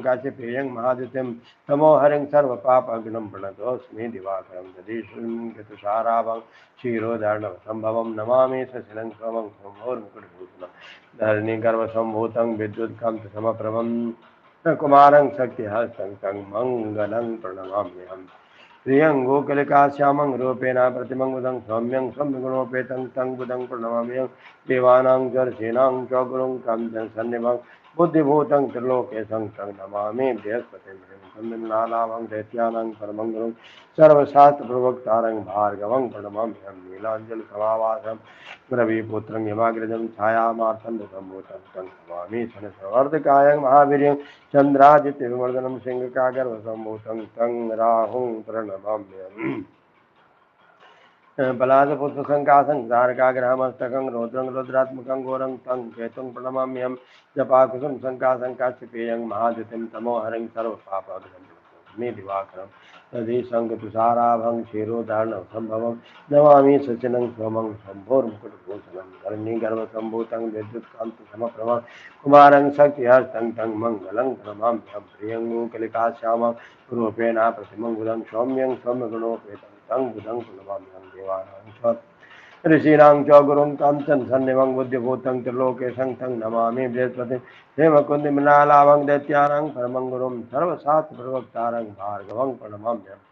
Speaker 1: काश्यपेयं महाद्युतिं तमोहरिं सर्वपापघ्नं प्रणतोऽस्मि दिवाकरं दधीशं गतसारावं क्षीरोदार्णवसम्भवं नमामि शशिनं स्वमं शम्भोर्मुकुटभूषणं धरणी गर्भसम्भूतं विद्युत्कान्तसमप्रभं कुमारं शक्तिहस्तं तं मङ्गलं प्रणमाम्यहम् प्रियङ्गोकलिकाश्यामं रूपेण प्रतिमं बुधं सौम्यं सौम्यगुणोपेतं तं बुधं प्रणमाम्यहं देवानां च ऋषीणां च गुरुं काञ्चनसन्निभं बुद्धिभूतं त्रिलोकेशं तं नमामि बृहस्पतिं नानामं दैत्यानां परमं गुरुं सर्वशास्त्रप्रवक्तारं भार्गवं प्रणमाम्यहं नीलाञ्जनसमाभासं रविपुत्रं यमाग्रजं छायामार्तण्डसम्भूतं तं नमामि शनैश्चरार्धकायं महावीर्यं चन्द्रादित्यविमर्दनं सिंहकागर्भसम्भूतं तं राहुं प्रणमाम्यहम् बलादपुत्रसङ्कासं तारकाग्रहमस्तकं रौद्रं रुद्रात्मकं घोरं तं केतुं प्रणमाम्यहं जपाकुसुम शङ्कासं काश्यपेयं महाद्युतिं तमोहरं सर्वपापघ्नं दिवाकरं तदीशङ्कतुषाराभं क्षीरोदार्णवसम्भवं नमामि सचिनं सोमं शम्भोर्मुकुटभूषणं धरणीगर्भसम्भूतं विद्युत्कान्तसमप्रभं कुमारं शक्तिहस्तं तं मङ्गलं प्रणमाम्यहं प्रियङ्गुकलिकाश्यामं रूपेण प्रतिमं बुधं सौम्यं सौम्यगुणोपेतं तं बुधं प्रणमाम्यहं देवानां ऋषीणां च गुरुं काञ्चन सन्निभं बुद्धिभूतं त्रिलोकेशं तं नमामि बृहस्पतिं हेमकुन्दमृणालाभं दैत्यानां परमं गुरुं सर्वशास्त्रप्रवक्तारं भार्गवं प्रणमाम्यहम्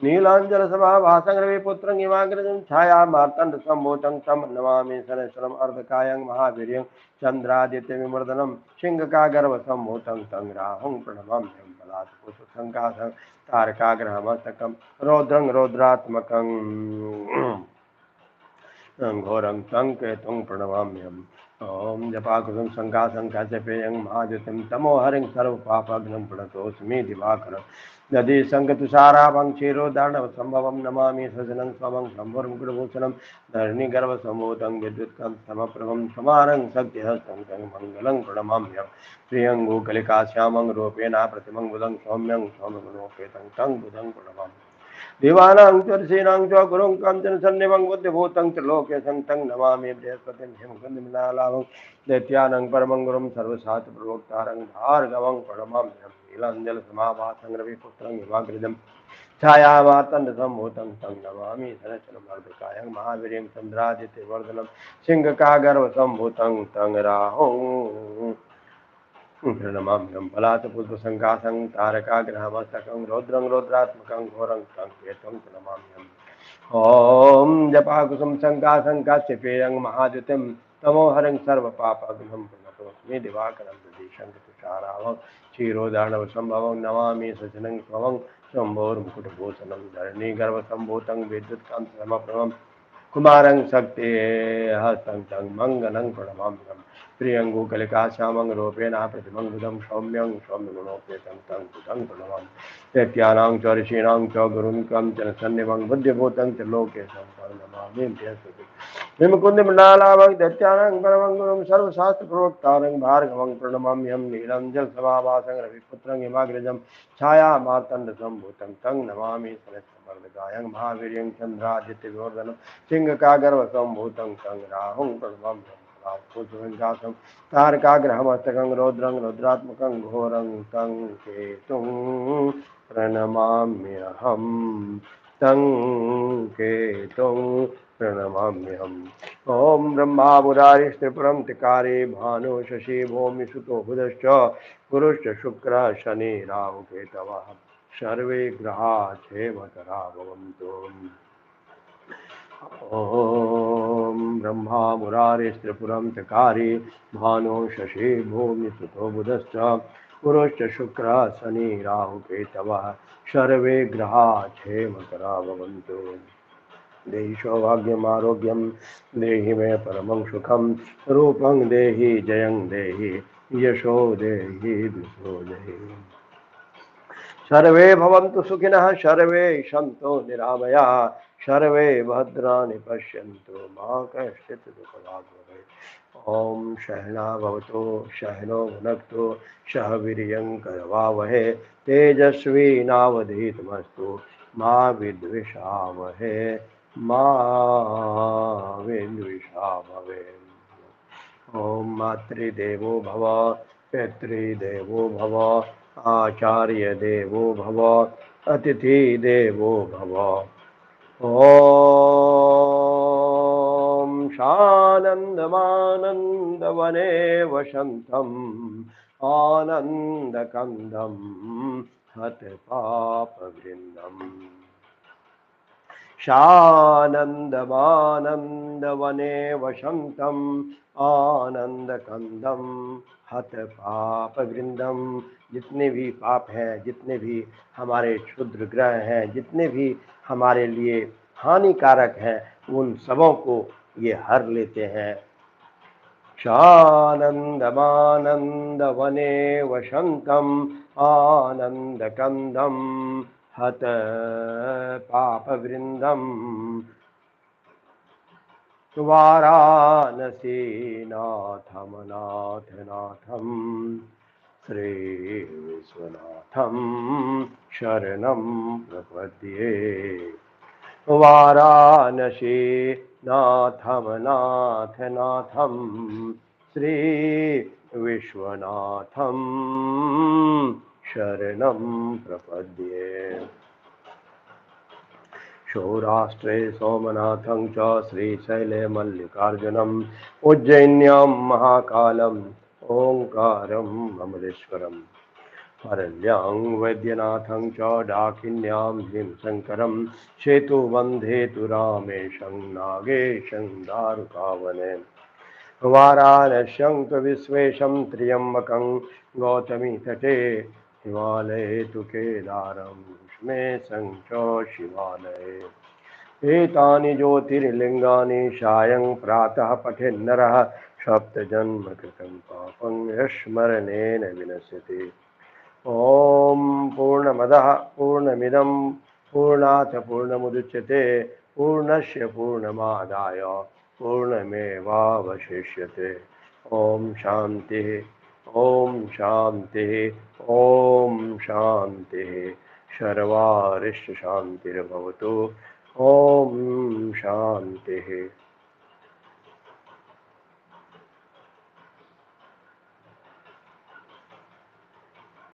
Speaker 1: नीलाञ्जनसमाभासं रविपुत्रं हिमाग्रजं छायामार्तण्डसम्भूतं तं नमामि शनैश्चरम् अर्धकायं महावीर्यं चन्द्रादित्यविमर्दनं सिंहकागर्भसम्भूतं तं राहुं प्रणमाम्यहं बलात्पुष्पसङ्कासं तारकाग्रहमस्तकं रौद्रं रौद्रात्मकं घोरं तं केतुं प्रणमाम्यहम् ॐ जपाकुसुम शङ्कासं काश्यपेयं महाद्युतिं तमोहरिं सर्वपापघ्नं प्रणतोऽस्मि दिवाकरं नदी सङ्गतुषाराभं क्षीरोदार्णवसम्भवं नमामि सजनं स्वमं शम्भुर्मुकुटभूषणं धरणीगर्भसम्भूतं विद्युत्कान्तसमप्रभं समारं शक्तिहस्तं तं मङ्गलं प्रणमाम्यहं प्रियङ्गुकलिकाश्यामं रूपेण प्रतिमं बुधं सौम्यं सौम्यगुणोपेतं तं बुधं प्रणमाम्यहम् देवानां च ऋषीणां च गुरुं काञ्चन सन्निभं बुद्धिभूतं त्रिलोकेशं तं नमामि बृहस्पतिं हेमकुन्दमृणालाभं दैत्यानां परमं गुरुं सर्वशास्त्रप्रवक्तारं भार्गवं प्रणमाम्यहं नीलाञ्जनसमाभासं रविपुत्रं हिमाग्रजं छायामार्तण्डसम्भूतं तं नमामि शनैश्चरमर्धकायं महावीर्यं चन्द्रादित्यवर्धनं सिंहकागर्भसम्भूतं तं राहुं प्रणमाम्यहं बलात्पुष्पसङ्कासं तारकाग्रहमस्तकं रौद्रं रौद्रात्मकं घोरं तं केतुं प्रणमाम्यहम् ॐ जपाकुसुम शङ्कासं काश्यपेयं महाद्युतिं तमोहरं सर्वपापघ्नं प्रणतोऽस्मि दिवाकरं दधीशङ्कतुषाराभं क्षीरोदार्णवसम्भवं नमामि सजनं स्वमं शम्भोर्मुकुटभूषणं धरणीगर्भसम्भूतं विद्युत्कान्तसमप्रभं कुमारं शक्तिहस्तं तं मङ्गलं प्रणमाम्यहम् प्रियङ्गुकलिकाश्यामं रूपेण प्रतिमं बुधं सौम्यं सौम्यगुणोपेतं तं बुधं प्रणमामि दैत्यानां च ऋषीणां च गुरुं काञ्चन सन्निभं बुद्धिभूतं त्रिलोकेशं तं नमामि बृहस्पतिं हेमकुन्दमृणालाभं दैत्यानां परमं गुरुं सर्वशास्त्रप्रवक्तारं भार्गवं प्रणमाम्यहं नीलाञ्जनसमाभासं रविपुत्रं हिमाग्रजं छायामार्तण्डसम्भूतं तं नमामि शनैश्चरमर्धकायं महावीर्यं चन्द्रादित्यविवर्धनं सिंहकागर्भसम्भूतं तं राहुं प्रणमाम्यहम् पुष्पसङ्कासं तारकाग्रहमस्तकं रौद्रं रौद्रात्मकं घोरं तं केतुं प्रणमाम्यहं तं केतुं प्रणमाम्यहम् ॐ ब्रह्मा मुरारिस्त्रिपुरं त्रिकारे भानु शशि भूमि सुतो बुधश्च गुरुश्च शुक्रः शनि राहु केतवः सर्वे ग्रहाः क्षेमकरा भवन्तु ॐ ब्रह्मा मुरारिस्त्रिपुरं चकारी भानो शशि भूमि सुतो बुधश्च गुरुश्च शुक्रः शनि राहु केतवः सर्वे ग्रहाः क्षेमकरा भवन्तु देहि सौभाग्यम् आरोग्यं देहि मे परमं सुखं रूपं देहि जयं देहि यशो देहि दिशो देहि सर्वे भवन्तु सुखिनः सर्वे सन्तु निरामयाः सर्वे भद्राणि पश्यन्तु मा कश्चित् दुःखभाग् भवेत् ॐ सहना भवतु सहनो भुनक्तु सह वीर्यं करवावहै तेजस्वी नावधीतमस्तु मा विद्विषावहै मा विद्विषावहै ॐ मातृदेवो भव पितृदेवो भव आचार्य देवो भव अतिथि देवो भव ॐ सानन्दमानन्दवने वसन्तम् आनन्दकन्दं हतपापवृन्दम् शानन्दमानन्दवने वसन्तम् आनंदकंदम हत पाप वृंदम। जितने भी पाप हैं, जितने भी हमारे क्षुद्र ग्रह हैं, जितने भी हमारे लिए हानिकारक हैं, उन सबों को ये हर लेते हैं। शानन्दमानन्दवने वसन्तम् आनन्दकन्दं हत पापवृन्दम्। वाराणसीनाथं नाथ नाथं श्रीविश्वनाथं शरणं प्रपद्ये। वाराणसी नाथं नाथ नाथं श्री विश्वनाथं शरणं प्रपद्ये। सौराष्ट्रे सोमनाथं च श्रीशैले मल्लिकार्जुनम् उज्जैन्यां महाकालम् ओंकारं अमलेश्वरम् हरल्यां वैद्यनाथं च डाकिन्यां भीमशङ्करं सेतुबन्धे तु रामेशं नागेशं दारुकावने। वाराणस्यं तु विश्वेशं त्र्यम्बकं गौतमी तटे हिमालये तु केदारं स्मेशं च शिवालये। एतानि ज्योतिर्लिङ्गानि सायं प्रातः पठेन्नरः सप्तजन्मकृतं पापं यस्मरणेन विनश्यति। ओम पूर्णमदः पूर्णमिदं पूर्णात् पूर्णमुदच्यते पूर्णस्य पूर्णमादाय पूर्णमेवावशिष्यते। ओम शांति ओम शांति ओम शांति। सर्वारिष्ट शांतिर्भवतु। ओम शांति।